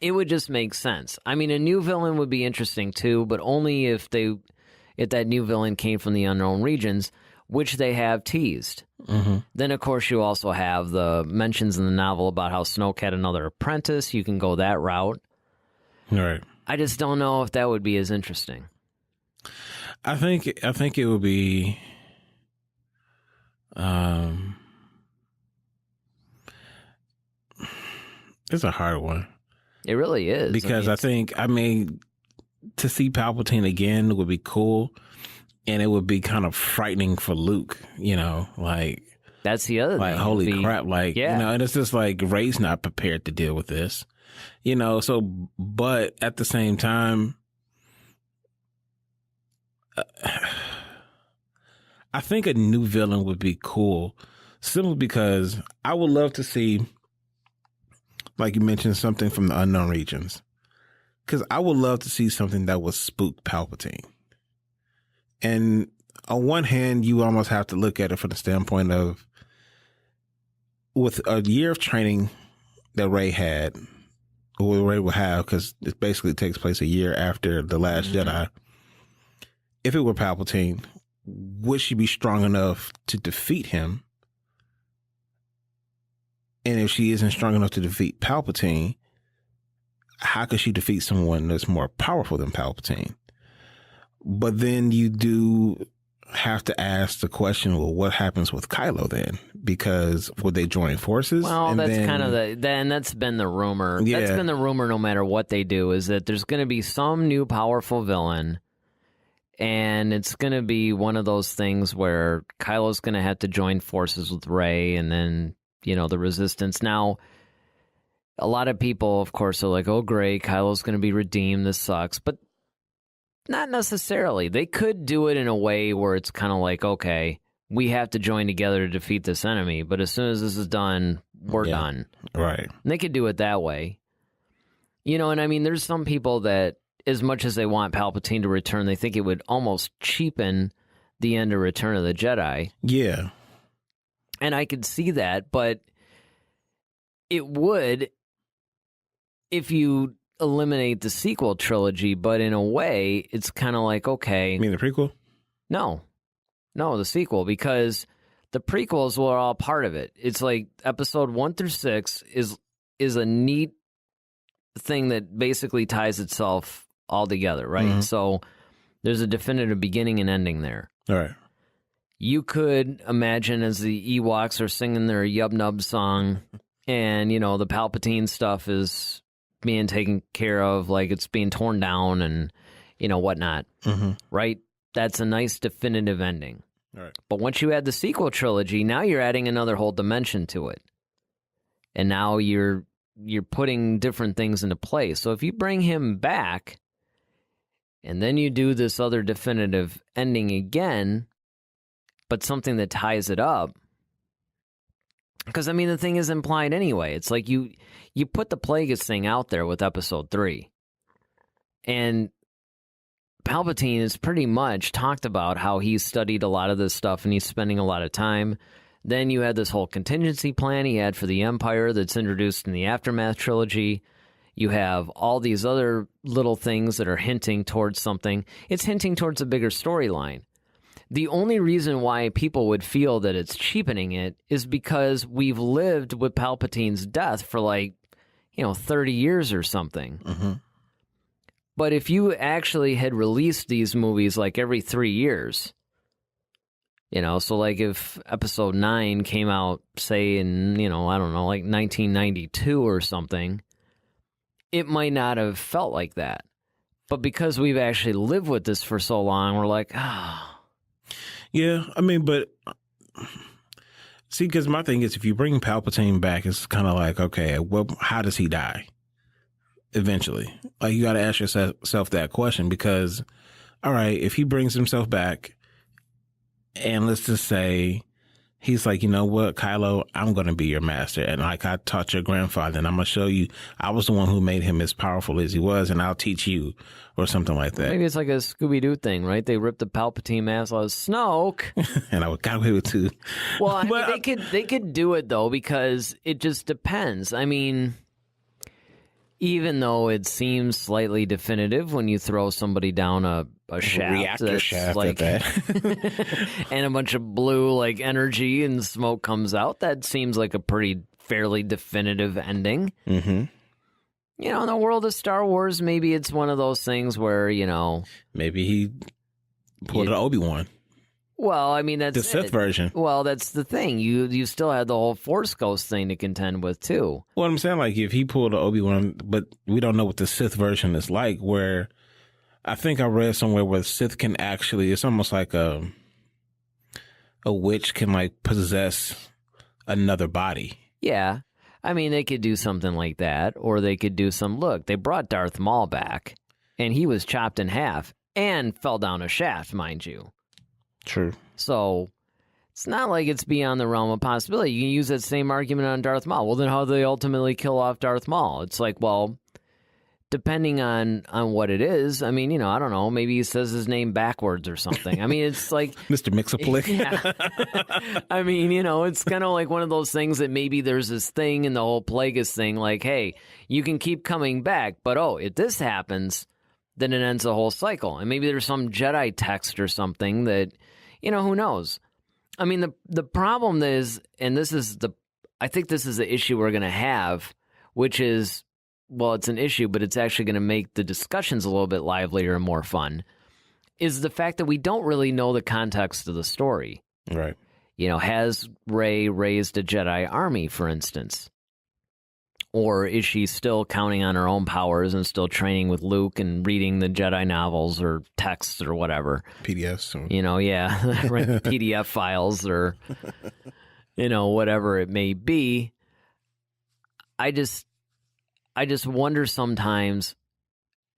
it would just make sense. I mean, a new villain would be interesting, too, but only if that new villain came from the unknown regions, which they have teased. Mm-hmm. Then, of course, you also have the mentions in the novel about how Snoke had another apprentice. You can go that route. Right. I just don't know if that would be as interesting. I think it would be it's a hard one. It really is. Because I mean, to see Palpatine again would be cool, and it would be kind of frightening for Luke, you know, like that's the other like thing. holy crap, like yeah. You know, and it's just like Rey's not prepared to deal with this. You know, so but at the same time I think a new villain would be cool, simply because I would love to see, like you mentioned, something from the unknown regions. Because I would love to see something that would spook Palpatine. And on one hand, you almost have to look at it from the standpoint of, with a year of training that Rey had, or Rey will have, because it basically takes place a year after The Last Jedi. If it were Palpatine, would she be strong enough to defeat him? And if she isn't strong enough to defeat Palpatine, how could she defeat someone that's more powerful than Palpatine? But then you do have to ask the question, well, what happens with Kylo then? Because would they join forces? Well, and that's then, kind of that's been the rumor. Yeah. That's been the rumor no matter what they do, is that there's going to be some new powerful villain. And it's going to be one of those things where Kylo's going to have to join forces with Rey and then, the Resistance. Now, a lot of people, of course, are like, oh, great, Kylo's going to be redeemed. This sucks. But not necessarily. They could do it in a way where it's kind of like, okay, we have to join together to defeat this enemy. But as soon as this is done, we're done. Right. And they could do it that way. And I mean, there's some people that, as much as they want Palpatine to return, they think it would almost cheapen the end of Return of the Jedi. Yeah. And I could see that, but it would if you eliminate the sequel trilogy, but in a way, it's kind of like, okay. You mean the prequel? No, the sequel, because the prequels were all part of it. It's like episode 1 through 6 is a neat thing that basically ties itself all together, right? Mm-hmm. So there's a definitive beginning and ending there. All right. You could imagine as the Ewoks are singing their Yub Nub song and, the Palpatine stuff is being taken care of, like it's being torn down and, whatnot, right? That's a nice definitive ending. All right. But once you add the sequel trilogy, now you're adding another whole dimension to it. And now you're putting different things into place. So if you bring him back and then you do this other definitive ending again, but something that ties it up, because, I mean, the thing is implied anyway. It's like you put the Plagueis thing out there with episode 3. And Palpatine has pretty much talked about how he's studied a lot of this stuff and he's spending a lot of time. Then you had this whole contingency plan he had for the Empire that's introduced in the Aftermath trilogy. You have all these other little things that are hinting towards something. It's hinting towards a bigger storyline. The only reason why people would feel that it's cheapening it is because we've lived with Palpatine's death for 30 years or something. Mm-hmm. But if you actually had released these movies like every 3 years, so like if episode 9 came out, say in, I don't know, like 1992 or something, it might not have felt like that. But because we've actually lived with this for so long, we're like, ah. Oh. Yeah, I mean, but see, because my thing is, if you bring Palpatine back, it's kind of like, okay, well, how does he die eventually? Like, you got to ask yourself that question because, all right, if he brings himself back and let's just say he's like, you know what, Kylo, I'm going to be your master. And like I taught your grandfather, and I'm going to show you I was the one who made him as powerful as he was, and I'll teach you, or something like that. Maybe it's like a Scooby-Doo thing, right? They ripped the Palpatine mask off Snoke. And I got away with two. Well, I mean, they could do it, though, because it just depends. I mean, even though it seems slightly definitive when you throw somebody down a shaft, reactor shaft like, at that. and a bunch of blue energy and smoke comes out, that seems like a pretty fairly definitive ending. Mm-hmm. In the world of Star Wars, maybe it's one of those things where, maybe he pulled an Obi-Wan. Well, I mean, that's the Sith version. Well, that's the thing. You still had the whole Force Ghost thing to contend with, too. Well, I'm saying, like, if he pulled an Obi-Wan, but we don't know what the Sith version is like, where I think I read somewhere where Sith can actually, it's almost like a witch can, like, possess another body. Yeah. I mean, they could do something like that, or they could do look, they brought Darth Maul back, and he was chopped in half and fell down a shaft, mind you. True. So it's not like it's beyond the realm of possibility. You can use that same argument on Darth Maul. Well, then how do they ultimately kill off Darth Maul? It's like, well, depending on what it is, I mean, I don't know, maybe he says his name backwards or something. I mean, it's like... Mr. Mix-a-Plick. Yeah. I mean, it's kind of like one of those things that maybe there's this thing in the whole Plagueis thing, like, hey, you can keep coming back, but if this happens, then it ends the whole cycle. And maybe there's some Jedi text or something that, who knows? I mean, the problem is, and I think this is the issue we're going to have, which is, well, it's an issue, but it's actually going to make the discussions a little bit livelier and more fun, is the fact that we don't really know the context of the story. Right. Has Rey raised a Jedi army, for instance? Or is she still counting on her own powers and still training with Luke and reading the Jedi novels or texts or whatever? PDFs. Or... PDF files or, whatever it may be. I just wonder sometimes,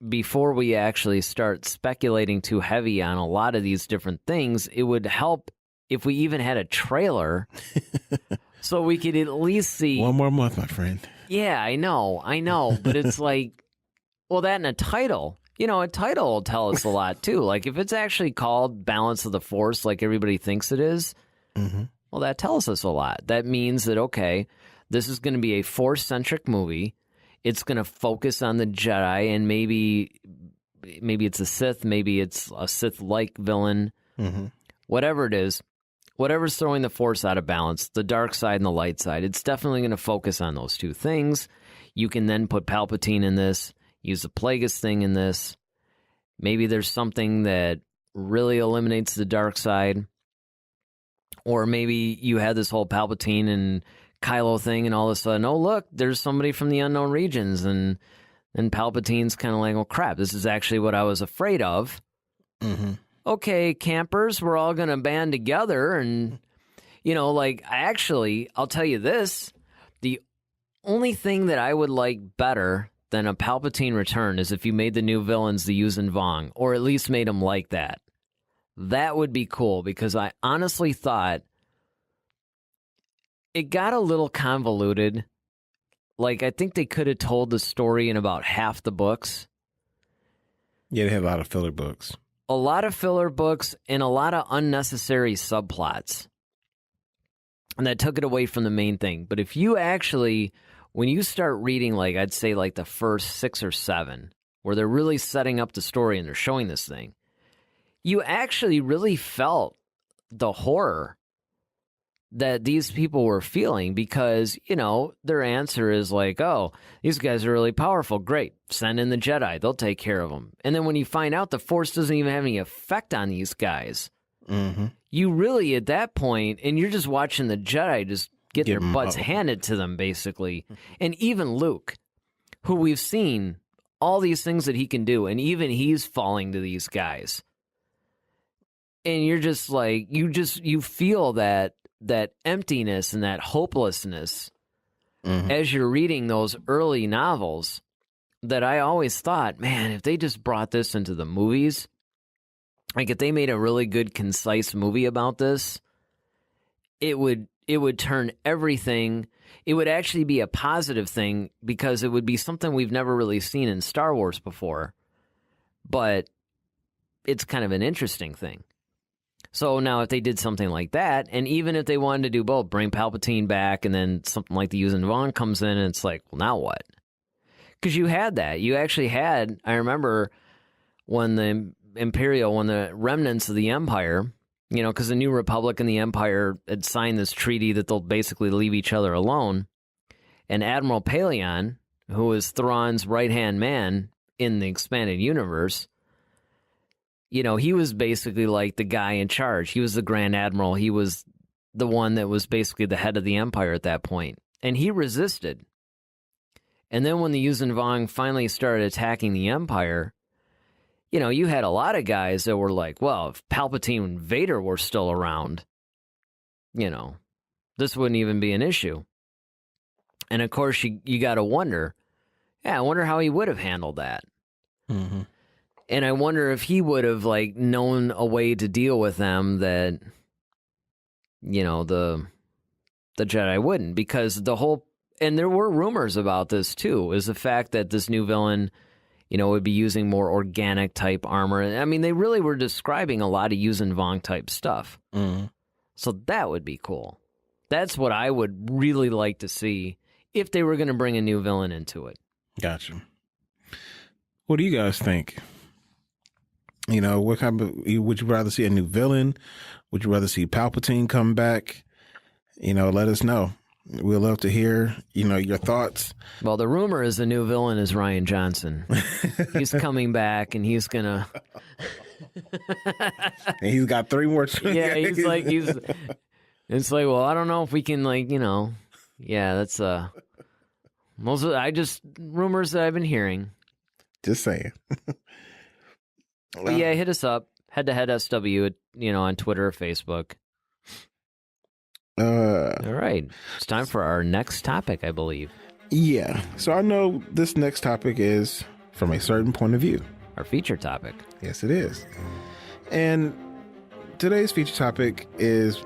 before we actually start speculating too heavy on a lot of these different things, it would help if we even had a trailer so we could at least see. One more month, my friend. Yeah, I know. But it's like, well, that and a title. A title will tell us a lot, too. Like, if it's actually called Balance of the Force, like everybody thinks it is, well, that tells us a lot. That means that, okay, this is going to be a Force-centric movie. It's going to focus on the Jedi, and maybe it's a Sith, maybe it's a Sith-like villain. Whatever it is, whatever's throwing the Force out of balance, the dark side and the light side, it's definitely going to focus on those two things. You can then put Palpatine in this, use the Plagueis thing in this. Maybe there's something that really eliminates the dark side. Or maybe you had this whole Palpatine and Kylo thing, and all of a sudden, oh, look, there's somebody from the unknown regions. And Palpatine's kind of like, oh, crap, this is actually what I was afraid of. Okay, campers, we're all going to band together. And, I'll tell you this, the only thing that I would like better than a Palpatine return is if you made the new villains the Yuuzhan Vong, or at least made them like that. That would be cool, because I honestly thought it got a little convoluted. Like, I think they could have told the story in about half the books. Yeah, they had a lot of filler books. A lot of filler books and a lot of unnecessary subplots. And that took it away from the main thing. But if you actually, when you start reading, like, I'd say like the first 6 or 7, where they're really setting up the story and they're showing this thing, you actually really felt the horror that these people were feeling, because, their answer is like, oh, these guys are really powerful. Great. Send in the Jedi. They'll take care of them. And then when you find out the Force doesn't even have any effect on these guys, you really, at that point, and you're just watching the Jedi just get their butts handed to them, basically. And even Luke, who we've seen all these things that he can do, and even he's falling to these guys. And you're just like, you feel that emptiness and that hopelessness as you're reading those early novels, that I always thought, man, if they just brought this into the movies, like if they made a really good, concise movie about this, it would turn everything. It would actually be a positive thing, because it would be something we've never really seen in Star Wars before. But it's kind of an interesting thing. So now if they did something like that, and even if they wanted to do both, bring Palpatine back, and then something like the Yuuzhan Vong comes in, and it's like, well, now what? Because you had that. You actually had, I remember when the remnants of the Empire, because the New Republic and the Empire had signed this treaty that they'll basically leave each other alone. And Admiral Paleon, who was Thrawn's right-hand man in the expanded universe, he was basically like the guy in charge. He was the Grand Admiral. He was the one that was basically the head of the Empire at that point. And he resisted. And then when the Yuuzhan Vong finally started attacking the Empire, you had a lot of guys that were like, well, if Palpatine and Vader were still around, this wouldn't even be an issue. And of course, you got to wonder, I wonder how he would have handled that. And I wonder if he would have, like, known a way to deal with them that, the Jedi wouldn't. Because and there were rumors about this, too, is the fact that this new villain, would be using more organic type armor. I mean, they really were describing a lot of Yuuzhan Vong type stuff. So that would be cool. That's what I would really like to see if they were going to bring a new villain into it. Gotcha. What do you guys think? What kind of, would you rather see a new villain? Would you rather see Palpatine come back? Let us know. We'd love to hear, your thoughts. Well, the rumor is the new villain is Rian Johnson. He's coming back, and he's gonna. And he's got 3 more. Yeah, It's like, well, I don't know if we can, yeah, that's Those are rumors that I've been hearing. Just saying. But yeah, hit us up. Head to head SW, on Twitter or Facebook. All right. It's time for our next topic, I believe. Yeah. So I know this next topic is from a certain point of view. Our feature topic. Yes, it is. And today's feature topic is,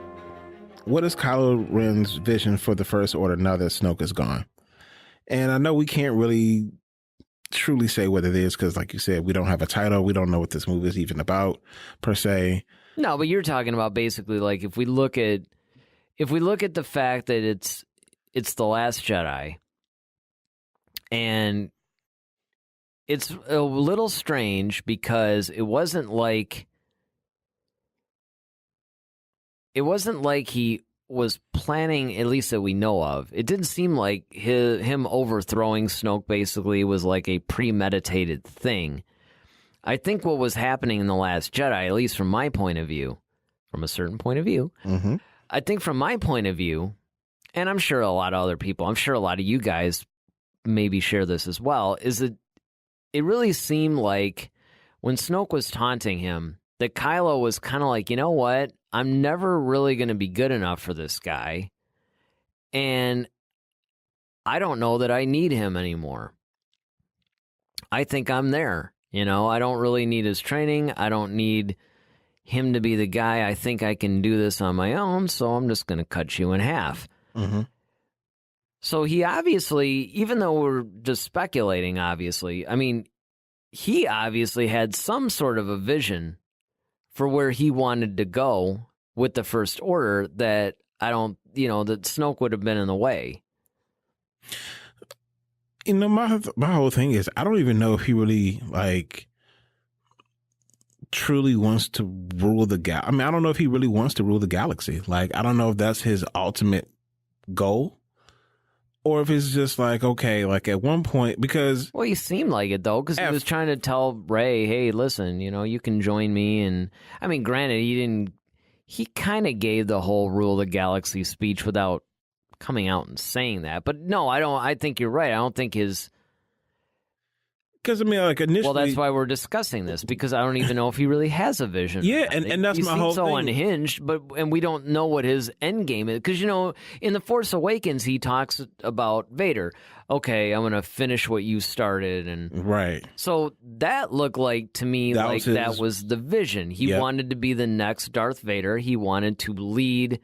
what is Kylo Ren's vision for the First Order now that Snoke is gone? And I know we can't really truly say what it is because, like you said, we don't have a title. We don't know what this movie is even about, per se. No, but you're talking about basically like if we look at the fact that it's The Last Jedi, and it's a little strange because it wasn't like he was planning, at least that we know of. It didn't seem like him overthrowing Snoke basically was like a premeditated thing. I think what was happening in The Last Jedi, at least from my point of view, from a certain point of view, I think from my point of view, and I'm sure a lot of other people, I'm sure a lot of you guys maybe share this as well, is that it really seemed like when Snoke was taunting him, that Kylo was kind of like, you know what? I'm never really going to be good enough for this guy. And I don't know that I need him anymore. I think I'm there. I don't really need his training. I don't need him to be the guy. I think I can do this on my own, so I'm just going to cut you in half. So he obviously, even though we're just speculating, obviously, I mean, he obviously had some sort of a vision for where he wanted to go with the First Order that that Snoke would have been in the way. My whole thing is, I don't even know if he really truly wants to rule the galaxy. I mean, I don't know if he really wants to rule the galaxy. I don't know if that's his ultimate goal, or if it's just okay, at one point, because... Well, he seemed like it, though, because he was trying to tell Rey, hey, listen, you can join me. And, I mean, granted, he kind of gave the whole rule the galaxy speech without coming out and saying that. But no, I think you're right. I don't think his... Because, I mean, initially... Well, that's why we're discussing this, because I don't even know if he really has a vision. Yeah, and that's my whole thing. He's so unhinged, and we don't know what his end game is. Because, in The Force Awakens, he talks about Vader. Okay, I'm going to finish what you started. And right. So that looked like, to me, that was the vision. He wanted to be the next Darth Vader. He wanted to lead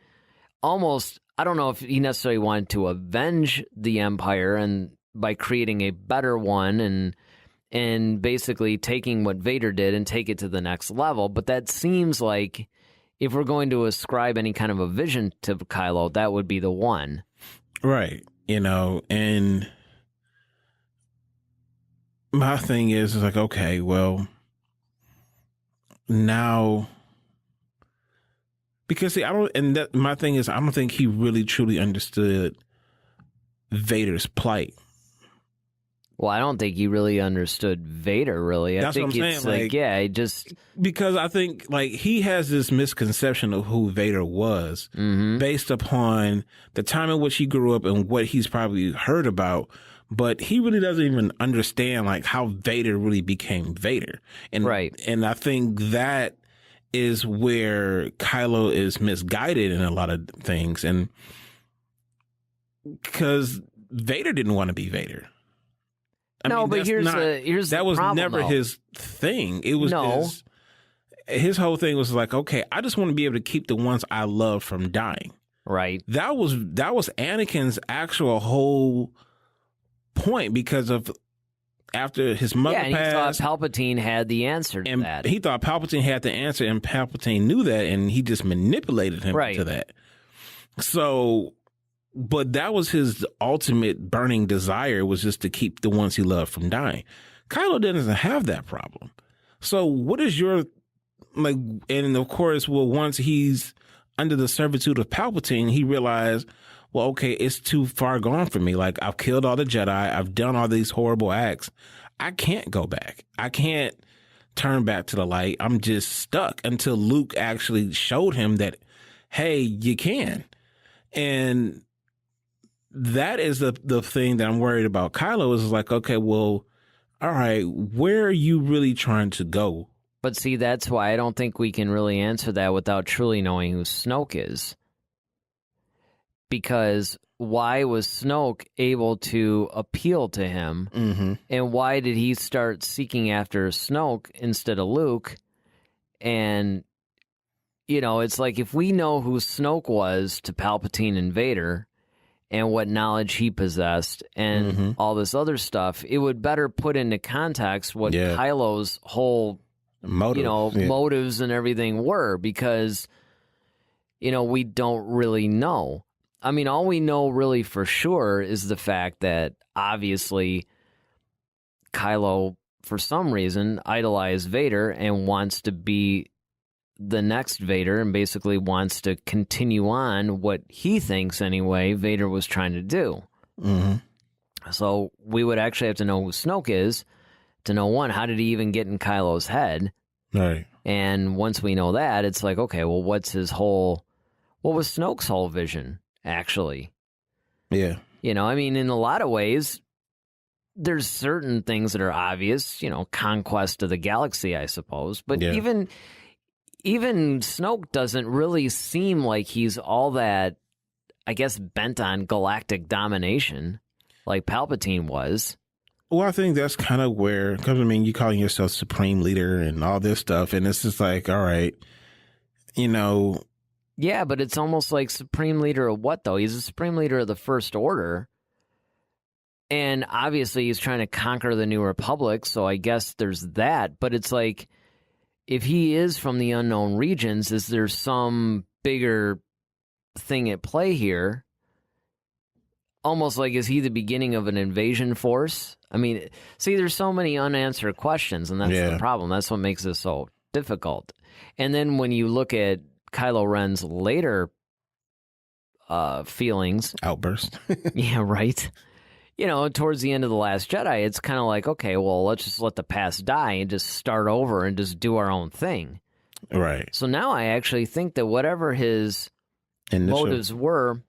almost... I don't know if he necessarily wanted to avenge the Empire and by creating a better one and basically taking what Vader did and take it to the next level. But that seems like if we're going to ascribe any kind of a vision to Kylo, that would be the one. Right. And my thing is okay, well, now, because see, my thing is, I don't think he really truly understood Vader's plight. Well, I don't think he really understood Vader, really. That's I think what I'm saying. Because I think, he has this misconception of who Vader was based upon the time in which he grew up and what he's probably heard about, but he really doesn't even understand, how Vader really became Vader. And, right. And I think that is where Kylo is misguided in a lot of things. And because Vader didn't want to be Vader. But here's that was problem, never his thing. It was his whole thing was okay, I just want to be able to keep the ones I love from dying. Right. That was Anakin's actual whole point, because of after his mother passed. He thought Palpatine had the answer to that. He thought Palpatine had the answer, and Palpatine knew that, and he just manipulated him into that. So. But that was his ultimate burning desire, was just to keep the ones he loved from dying. Kylo doesn't have that problem. So what is your, and of course, once he's under the servitude of Palpatine, he realized, well, okay, it's too far gone for me. I've killed all the Jedi. I've done all these horrible acts. I can't go back. I can't turn back to the light. I'm just stuck, until Luke actually showed him that, hey, you can. And that is the thing that I'm worried about. Kylo is like, okay, well, all right, where are you really trying to go? But see, that's why I don't think we can really answer that without truly knowing who Snoke is. Because why was Snoke able to appeal to him? Mm-hmm. And why did he start seeking after Snoke instead of Luke? And, you know, it's like if we know who Snoke was to Palpatine and Vader and what knowledge he possessed and all this other stuff, it would better put into context what Kylo's whole motives and everything were, because, you know, we don't really know. I mean, all we know really for sure is the fact that obviously Kylo, for some reason, idolized Vader and wants to be the next Vader and basically wants to continue on what he thinks, anyway, Vader was trying to do. Mm-hmm. So we would actually have to know who Snoke is to know, one, how did he even get in Kylo's head? Right. And once we know that, it's like, okay, well, what was Snoke's whole vision, actually? Yeah. You know, I mean, in a lot of ways, there's certain things that are obvious, you know, conquest of the galaxy, I suppose. But even Snoke doesn't really seem like he's all that, I guess, bent on galactic domination like Palpatine was. Well, I think that's kind of where, because I mean, you calling yourself supreme leader and all this stuff, and it's just like, all right, you know. Yeah, but it's almost like supreme leader of what, though? He's a supreme leader of the First Order. And obviously he's trying to conquer the New Republic, so I guess there's that. But it's like, if he is from the unknown regions, is there some bigger thing at play here? Almost like, is he the beginning of an invasion force? I mean, see, there's so many unanswered questions, and that's the problem. That's what makes this so difficult. And then when you look at Kylo Ren's later feelings... Outburst. Yeah, right. You know, towards the end of The Last Jedi, it's kind of like, okay, well, let's just let the past die and just start over and just do our own thing. Right. So now I actually think that whatever his motives were,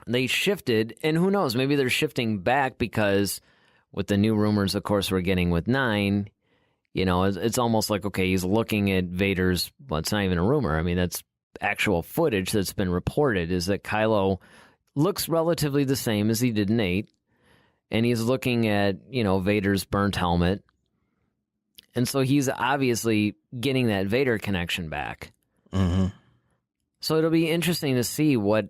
they shifted, and who knows, maybe they're shifting back because with the new rumors, of course, we're getting with 9, you know, it's almost like, okay, he's looking at Vader's, well, it's not even a rumor. I mean, that's actual footage that's been reported, is that Kylo looks relatively the same as he did in 8, and he's looking at, you know, Vader's burnt helmet, and so he's obviously getting that Vader connection back. Mm-hmm. So it'll be interesting to see what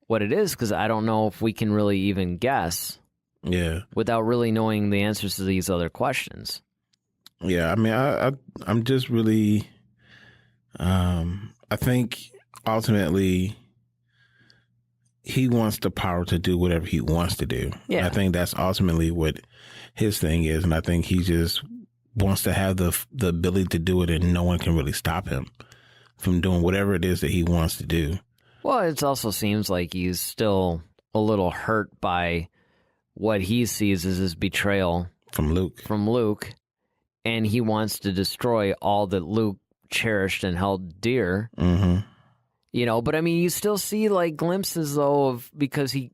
it is, because I don't know if we can really even guess without really knowing the answers to these other questions. Yeah, I mean, I'm just really, I think ultimately he wants the power to do whatever he wants to do. Yeah. I think that's ultimately what his thing is, and I think he just wants to have the ability to do it, and no one can really stop him from doing whatever it is that he wants to do. Well, it also seems like he's still a little hurt by what he sees as his betrayal from Luke, and he wants to destroy all that Luke cherished and held dear. Mm-hmm. You know, but I mean, you still see like glimpses though of, because he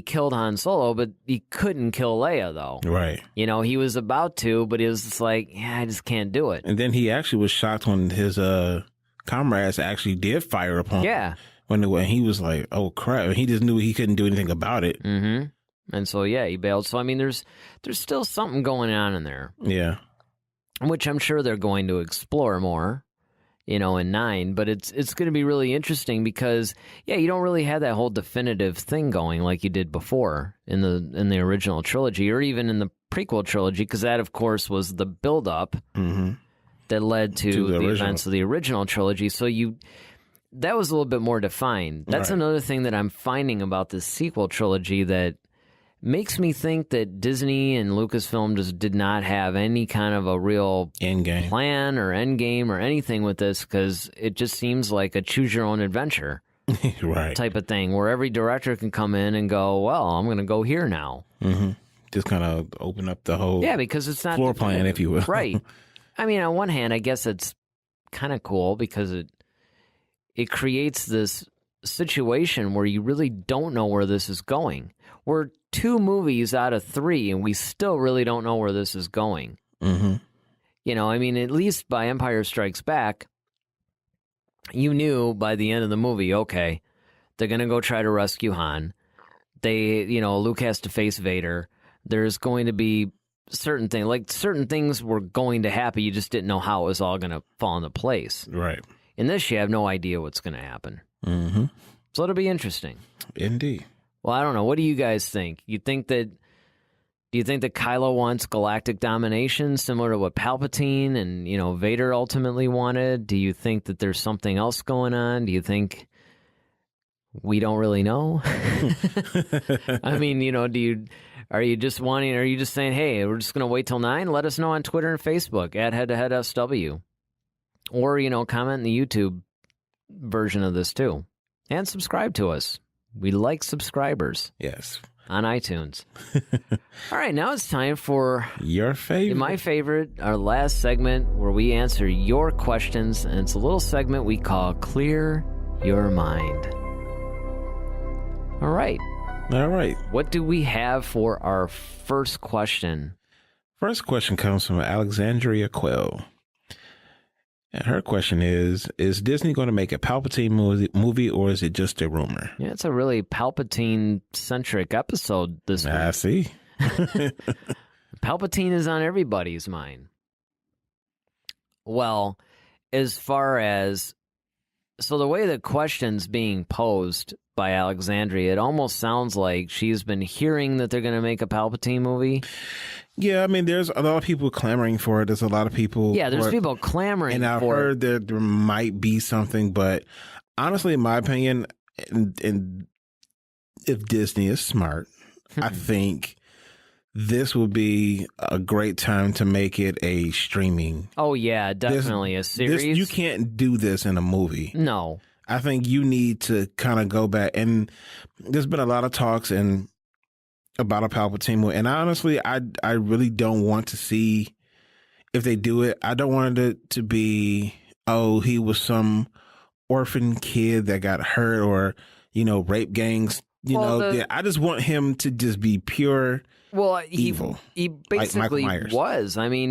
killed Han Solo, but he couldn't kill Leia though. Right. You know, he was about to, but he was just like, yeah, I just can't do it. And then he actually was shocked when his comrades actually did fire upon him. Yeah. When he was like, oh crap, he just knew he couldn't do anything about it. Mm-hmm. And so yeah, he bailed. So I mean, there's still something going on in there. Yeah. Which I'm sure they're going to explore more, you know, in 9, but it's going to be really interesting because, yeah, you don't really have that whole definitive thing going like you did before in the original trilogy, or even in the prequel trilogy, because that, of course, was the build-up that led to the events of the original trilogy. So that was a little bit more defined. That's another thing that I'm finding about this sequel trilogy that makes me think that Disney and Lucasfilm just did not have any kind of a real plan or end game or anything with this, because it just seems like a choose-your-own-adventure type of thing, where every director can come in and go, well, I'm going to go here now. Mm-hmm. Just kind of open up the whole because it's not floor plan, if you will. Right. I mean, on one hand, I guess it's kind of cool because it creates this situation where you really don't know where this is going. We're 2 movies out of 3, and we still really don't know where this is going. Mm-hmm. You know, I mean, at least by Empire Strikes Back, you knew by the end of the movie, okay, they're going to go try to rescue Han. Luke has to face Vader. There's going to be certain things were going to happen. You just didn't know how it was all going to fall into place. Right. In this, you have no idea what's going to happen. Mm-hmm. So it'll be interesting. Indeed. Well, I don't know. What do you guys think? Do you think that Kylo wants galactic domination, similar to what Palpatine and, Vader ultimately wanted? Do you think that there's something else going on? Do you think we don't really know? I mean, are you just saying, hey, we're just going to wait till 9? Let us know on Twitter and Facebook at head-to-head-SW. Or, comment in the YouTube version of this too. And subscribe to us. We like subscribers. Yes. On iTunes. All right, now it's time for my favorite, our last segment where we answer your questions, and it's a little segment we call Clear Your Mind. All right. What do we have for our first question? First question comes from Alexandria Quill. And her question is Disney going to make a Palpatine movie, or is it just a rumor? Yeah, it's a really Palpatine-centric episode this week. I see. Palpatine is on everybody's mind. Well, as far as... So the way the question's being posed by Alexandria, it almost sounds like she's been hearing that they're going to make a Palpatine movie. Yeah, I mean, there's a lot of people clamoring for it. There's a lot of people. Yeah, there's people clamoring for it. And I've heard that there might be something, but honestly, in my opinion, and if Disney is smart, I think this would be a great time to make it a streaming. Oh, yeah, definitely a series. You can't do this in a movie. No. I think you need to kind of go back. And there's been a lot of talks about a Palpatine movie. And honestly, I really don't want to see, if they do it, I don't want it to be, oh, he was some orphan kid that got hurt, or, rape gangs. I just want him to just be pure evil. He basically was. I mean,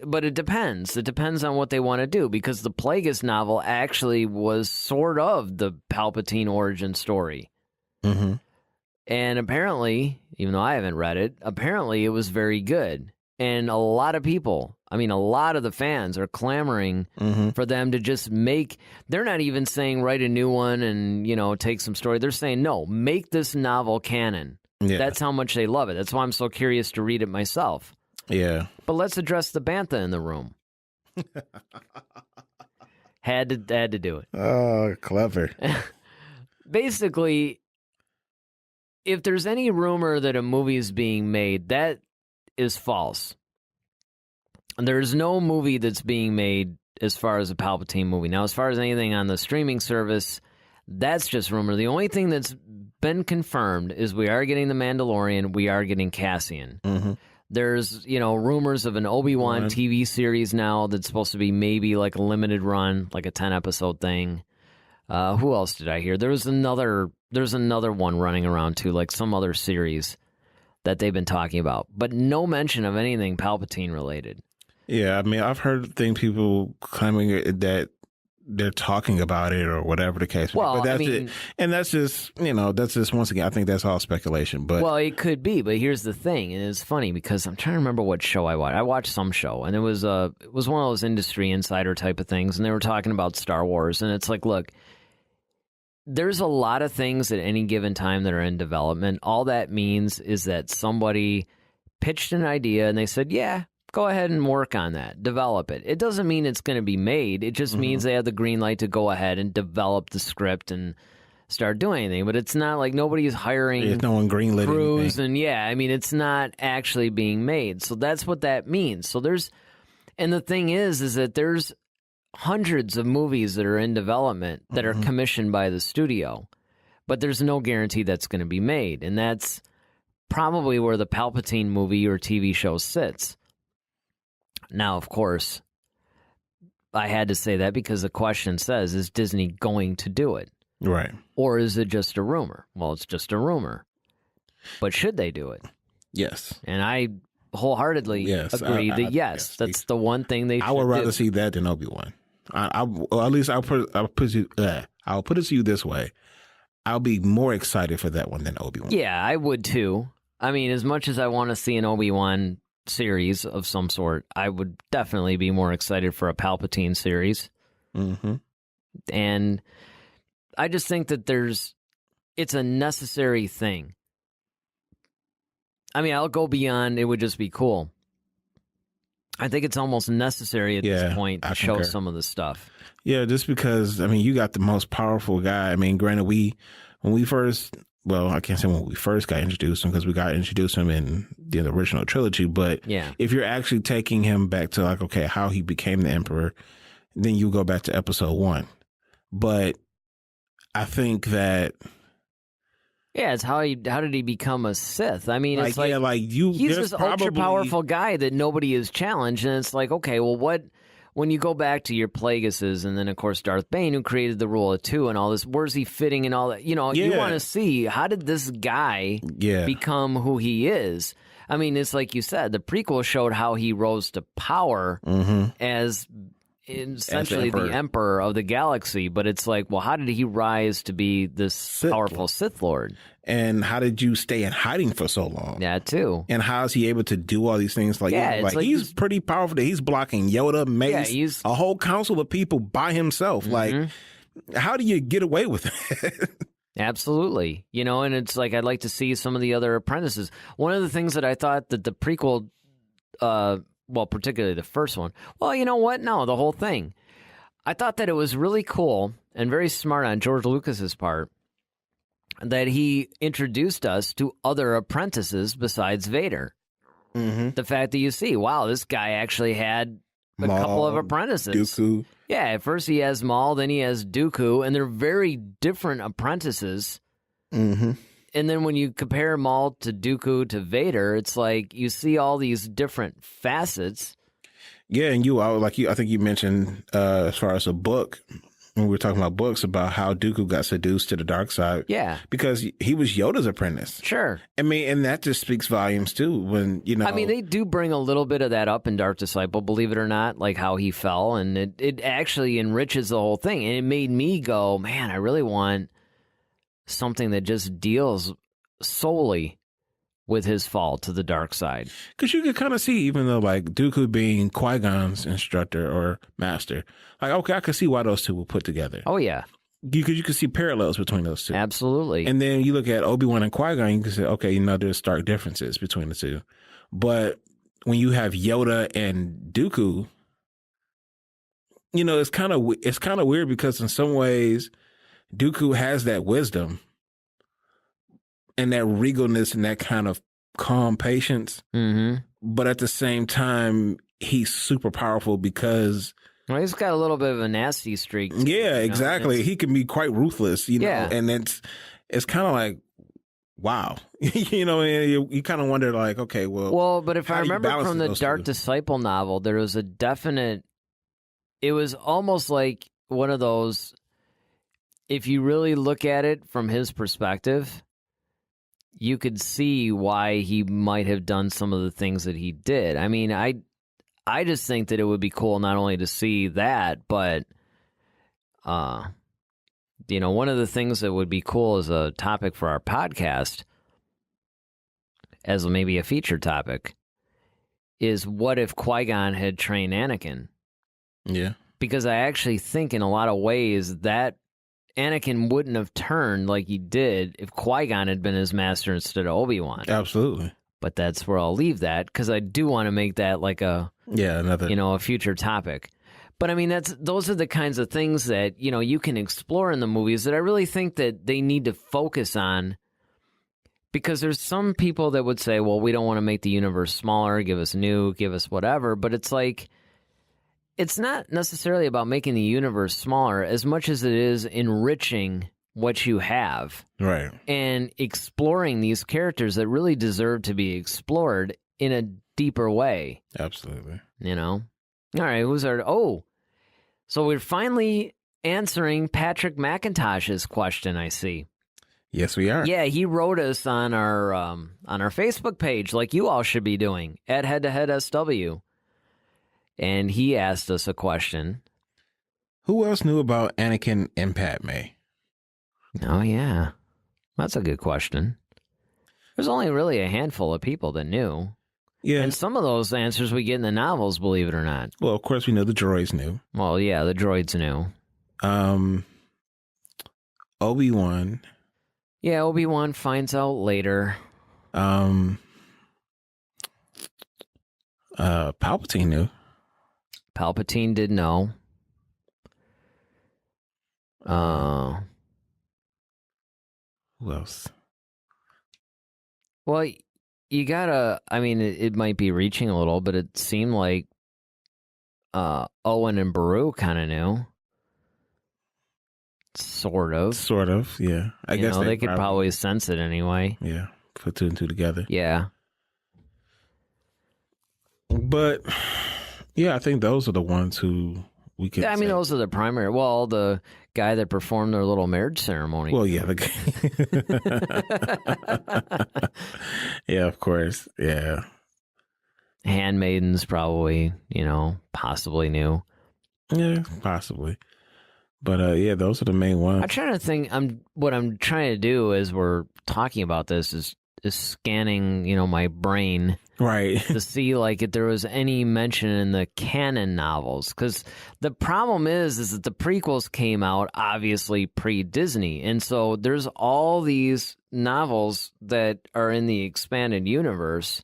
but it depends. It depends on what they want to do, because the Plagueis novel actually was sort of the Palpatine origin story. Mm-hmm. And apparently, even though I haven't read it, apparently it was very good. And a lot of people, a lot of the fans are clamoring for them to just they're not even saying write a new one and, take some story. They're saying, no, make this novel canon. Yeah. That's how much they love it. That's why I'm so curious to read it myself. Yeah. But let's address the Bantha in the room. Had to do it. Oh, clever. Basically, if there's any rumor that a movie is being made, that is false. There's no movie that's being made as far as a Palpatine movie. Now, as far as anything on the streaming service, that's just rumor. The only thing that's been confirmed is we are getting The Mandalorian, we are getting Cassian. Mm-hmm. There's, rumors of an Obi-Wan TV series now that's supposed to be maybe like a limited run, like a 10-episode thing. Who else did I hear? There's another one running around too, like some other series that they've been talking about, but no mention of anything Palpatine related. Yeah, I've heard people claiming that they're talking about it or whatever the case. Well, but that's it. And that's just, once again, I think that's all speculation. But well, it could be. But here's the thing, and it's funny because I'm trying to remember what show I watched. I watched some show, and it was one of those industry insider type of things, and they were talking about Star Wars, and it's like, look, there's a lot of things at any given time that are in development. All that means is that somebody pitched an idea, and they said, yeah, go ahead and work on that, develop it. It doesn't mean it's going to be made. It just means they have the green light to go ahead and develop the script and start doing anything. But it's not like nobody's hiring no one greenlit crews. anything. And it's not actually being made. So that's what that means. So and the thing is that there's hundreds of movies that are in development that are commissioned by the studio, but there's no guarantee that's going to be made. And that's probably where the Palpatine movie or TV show sits. Now, of course, I had to say that because the question says, is Disney going to do it? Right. Or is it just a rumor? Well, it's just a rumor. But should they do it? Yes. And I wholeheartedly agree that yes, that's the one thing they should do. I would rather see that than Obi-Wan. Or at least I'll put it to you this way. I'll be more excited for that one than Obi-Wan. Yeah, I would too. I mean, as much as I want to see an Obi-Wan series of some sort, I would definitely be more excited for a Palpatine series. Mm-hmm. And I just think that it's a necessary thing. I mean, I'll go beyond, it would just be cool. I think it's almost necessary at this point to show some of the stuff. Yeah, just because, I mean, you got the most powerful guy. I mean, granted, when we first, well, I can't say when we first got introduced him because we got introduced him in the original trilogy, but if you're actually taking him back to like, okay, how he became the Emperor, then you go back to episode 1. But I think that... Yeah, it's how did he become a Sith? I mean, it's he's this ultra-powerful guy that nobody has challenged, and it's like, okay, well, when you go back to your Plagueuses, and then, of course, Darth Bane, who created the Rule of Two and all this, where's he fitting in all that? You know, you want to see, how did this guy become who he is? I mean, it's like you said, the prequel showed how he rose to power as essentially the Emperor of the galaxy, but it's like, well, how did he rise to be this powerful Sith Lord? And how did you stay in hiding for so long? Yeah, too. And how is he able to do all these things? Like he's pretty powerful. He's blocking Yoda, Mace, a whole council of people by himself. Like, how do you get away with it? Absolutely. You know, and it's like, I'd like to see some of the other apprentices. One of the things that I thought that the prequel, well, particularly the first one, well, you know what? No, the whole thing. I thought that it was really cool and very smart on George Lucas's part that he introduced us to other apprentices besides Vader. The fact that you see, wow, this guy actually had a couple of apprentices. Dooku. Yeah, at first he has Maul, then he has Dooku, and they're very different apprentices. And then when you compare Maul to Dooku to Vader, it's like you see all these different facets. Yeah, and I think you mentioned as far as a book, when we were talking about books, about how Dooku got seduced to the dark side. Yeah. Because he was Yoda's apprentice. Sure. I mean, and that just speaks volumes, too, when, you know. I mean, they do bring a little bit of that up in Dark Disciple, believe it or not, like how he fell, and it actually enriches the whole thing. And it made me go, man, I really want something that just deals solely with his fall to the dark side. Because you could kind of see, even though, like, Dooku being Qui-Gon's instructor or master, like, okay, I could see why those two were put together. Oh, yeah. You could see parallels between those two. Absolutely. And then you look at Obi-Wan and Qui-Gon, you can say, okay, you know, there's stark differences between the two. But when you have Yoda and Dooku, you know, it's kind of weird because in some ways, Dooku has that wisdom and that regalness and that kind of calm patience. But at the same time, he's super powerful because... Well, he's got a little bit of a nasty streak. Yeah, exactly. He can be quite ruthless, you know, and it's kind of like, wow. You know, and you kind of wonder, like, okay, well... but if I remember from the Dark Disciple novel, there was a definite... It was almost like one of those... If you really look at it from his perspective... You could see why he might have done some of the things that he did. I mean, I just think that it would be cool not only to see that, but, you know, one of the things that would be cool as a topic for our podcast, as maybe a feature topic, is what if Qui-Gon had trained Anakin? Yeah. Because I actually think in a lot of ways that Anakin wouldn't have turned like he did if Qui-Gon had been his master instead of Obi-Wan. Absolutely. But that's where I'll leave that, because I do want to make that like a future topic. But I mean, those are the kinds of things that, you know, you can explore in the movies that I really think that they need to focus on, because there's some people that would say, well, we don't want to make the universe smaller, give us new, give us whatever. But it's like, it's not necessarily about making the universe smaller as much as it is enriching what you have. Right. And exploring these characters that really deserve to be explored in a deeper way. Absolutely. You know? All right, so we're finally answering Patrick McIntosh's question, I see. Yes, we are. Yeah, he wrote us on our Facebook page, like you all should be doing, at Head to Head SW. And he asked us a question. Who else knew about Anakin and Padme? Oh, yeah. That's a good question. There's only really a handful of people that knew. Yeah. And some of those answers we get in the novels, believe it or not. Well, of course, we know the droids knew. Well, yeah, the droids knew. Obi-Wan. Yeah, Obi-Wan finds out later. Palpatine knew. Palpatine did know. Who else? Well, you gotta, I mean, it might be reaching a little, but it seemed like Owen and Beru kind of knew. Sort of. Sort of, yeah. I guess they could probably sense it anyway. Yeah, put two and two together. Yeah. But, yeah, I think those are the ones who we could. Yeah, I mean, those are the primary. Well, the guy that performed their little marriage ceremony. Well, yeah. Yeah, of course. Yeah. Handmaidens probably, possibly knew. Yeah, possibly. But, yeah, those are the main ones. I'm trying to think. What I'm trying to do as we're talking about this is scanning, my brain. Right. To see, like, if there was any mention in the canon novels. Because the problem is that the prequels came out, obviously, pre-Disney. And so there's all these novels that are in the expanded universe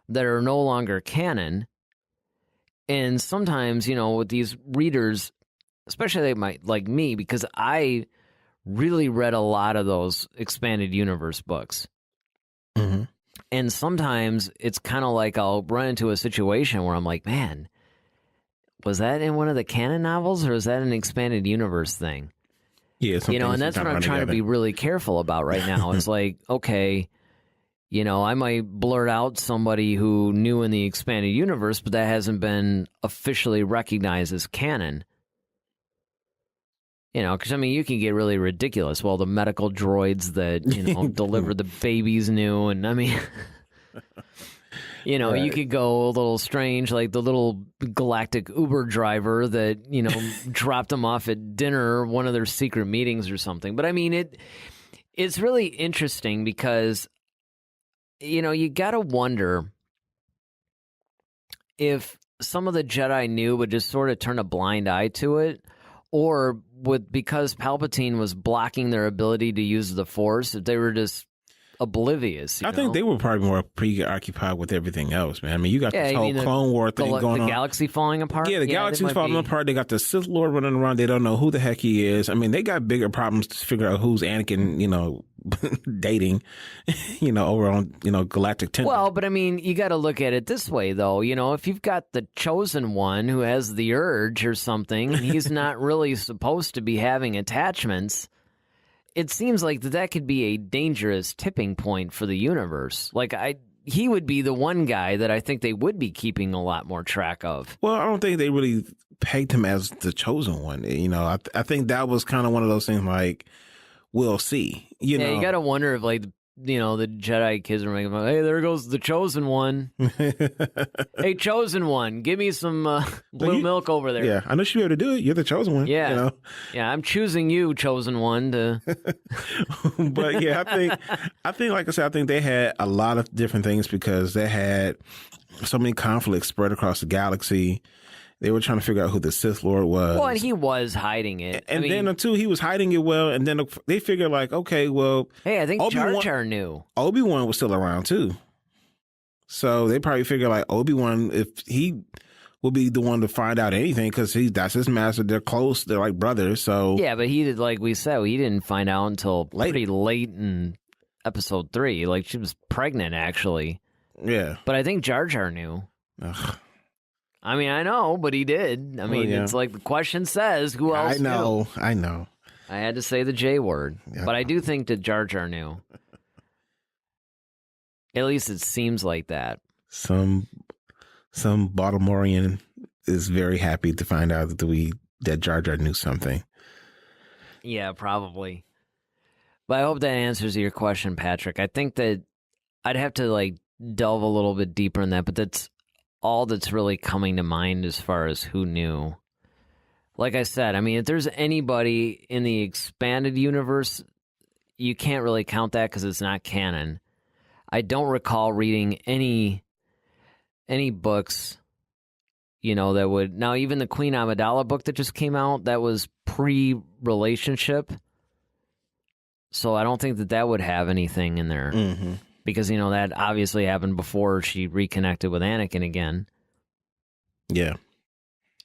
that are no longer canon. And sometimes, with these readers, especially they might like me, because I really read a lot of those expanded universe books. Mm-hmm. And sometimes it's kind of like I'll run into a situation where I'm like, man, was that in one of the canon novels or is that an expanded universe thing? Yeah, and that's what I'm trying to be really careful about right now. It's like, okay, I might blurt out somebody who knew in the expanded universe, but that hasn't been officially recognized as canon. Because, you can get really ridiculous. Well, the medical droids that, delivered the babies knew. And, right. You could go a little strange, like the little galactic Uber driver that, dropped them off at dinner or one of their secret meetings or something. But, it's really interesting because, you got to wonder if some of the Jedi knew but just sort of turn a blind eye to it. Or because Palpatine was blocking their ability to use the Force, if they were just oblivious. I think they were probably more preoccupied with everything else, man. You got this whole Clone War thing going on. The galaxy falling apart? Yeah, the galaxy's falling apart. They got the Sith Lord running around. They don't know who the heck he is. They got bigger problems to figure out who's Anakin, dating, over on, Galactic Tinder. Well, but you got to look at it this way, though. If you've got the chosen one who has the urge or something, and he's not really supposed to be having attachments, it seems like that could be a dangerous tipping point for the universe. He would be the one guy that I think they would be keeping a lot more track of. Well, I don't think they really pegged him as the chosen one. I think that was kind of one of those things like, we'll see. You got to wonder if the Jedi kids are making, hey, there goes the chosen one. Hey, chosen one, give me some blue milk over there. Yeah, I know she'll be able to do it. You're the chosen one. Yeah, yeah, I'm choosing you, chosen one. But yeah, I think, like I said, I think they had a lot of different things because they had so many conflicts spread across the galaxy. They were trying to figure out who the Sith Lord was. Well, and he was hiding it. And then, too, he was hiding it well. And then they figured, like, okay, well... Hey, I think Jar Jar knew. Obi-Wan was still around, too. So they probably figured, like, Obi-Wan, if he will be the one to find out anything, because that's his master. They're close. They're like brothers, so... Yeah, but he did, like we said, he didn't find out until pretty late in Episode 3. Like, she was pregnant, actually. Yeah. But I think Jar Jar knew. Ugh. I know, but he did. It's like the question says, who else knew? I know. I had to say the J word. Yeah. But I do think that Jar Jar knew. At least it seems like that. Some Baltimorean is very happy to find out that Jar Jar knew something. Yeah, probably. But I hope that answers your question, Patrick. I think that I'd have to like delve a little bit deeper in that, but that's all that's really coming to mind as far as who knew. Like I said, I mean, if there's anybody in the expanded universe, you can't really count that because it's not canon. I don't recall reading any books, that would... Now, even the Queen Amidala book that just came out, that was pre-relationship. So I don't think that would have anything in there. Mm-hmm. Because, that obviously happened before she reconnected with Anakin again. Yeah.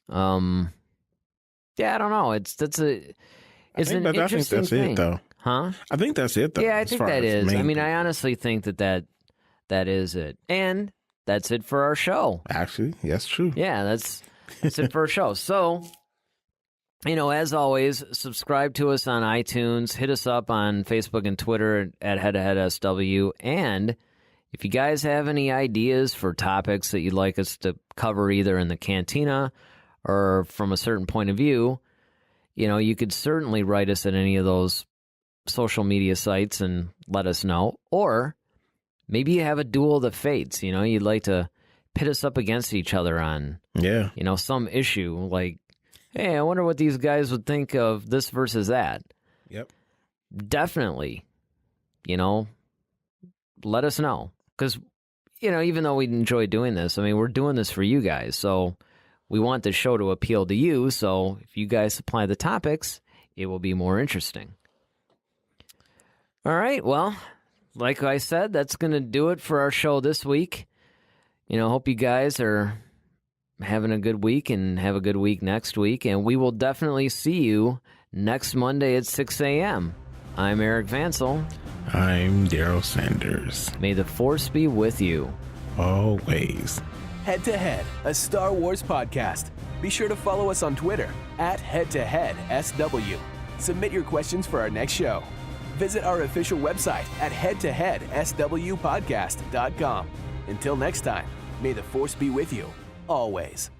Yeah, I don't know. It's an interesting I think that's thing. It, though. Huh? I think that's it, though. Yeah, I think that is. I mean, I honestly think that is it. And that's it for our show. Actually, that's true. Yeah, that's it for our show. So, as always, subscribe to us on iTunes. Hit us up on Facebook and Twitter at HeadToHeadSW. And if you guys have any ideas for topics that you'd like us to cover either in the Cantina or from a certain point of view, you could certainly write us at any of those social media sites and let us know. Or maybe you have a duel of the fates. You'd like to pit us up against each other on, some issue like, hey, I wonder what these guys would think of this versus that. Yep. Definitely, let us know. Because, even though we enjoy doing this, I mean, we're doing this for you guys. So we want the show to appeal to you. So if you guys supply the topics, it will be more interesting. All right. Well, like I said, that's going to do it for our show this week. Hope you guys are having a good week and have a good week next week. And we will definitely see you next Monday at 6 a.m. I'm Eric Vancil. I'm Daryl Sanders. May the Force be with you. Always. Head to Head, a Star Wars podcast. Be sure to follow us on Twitter at HeadToHeadSW. Submit your questions for our next show. Visit our official website at headtoheadswpodcast.com. Until next time, may the Force be with you, always.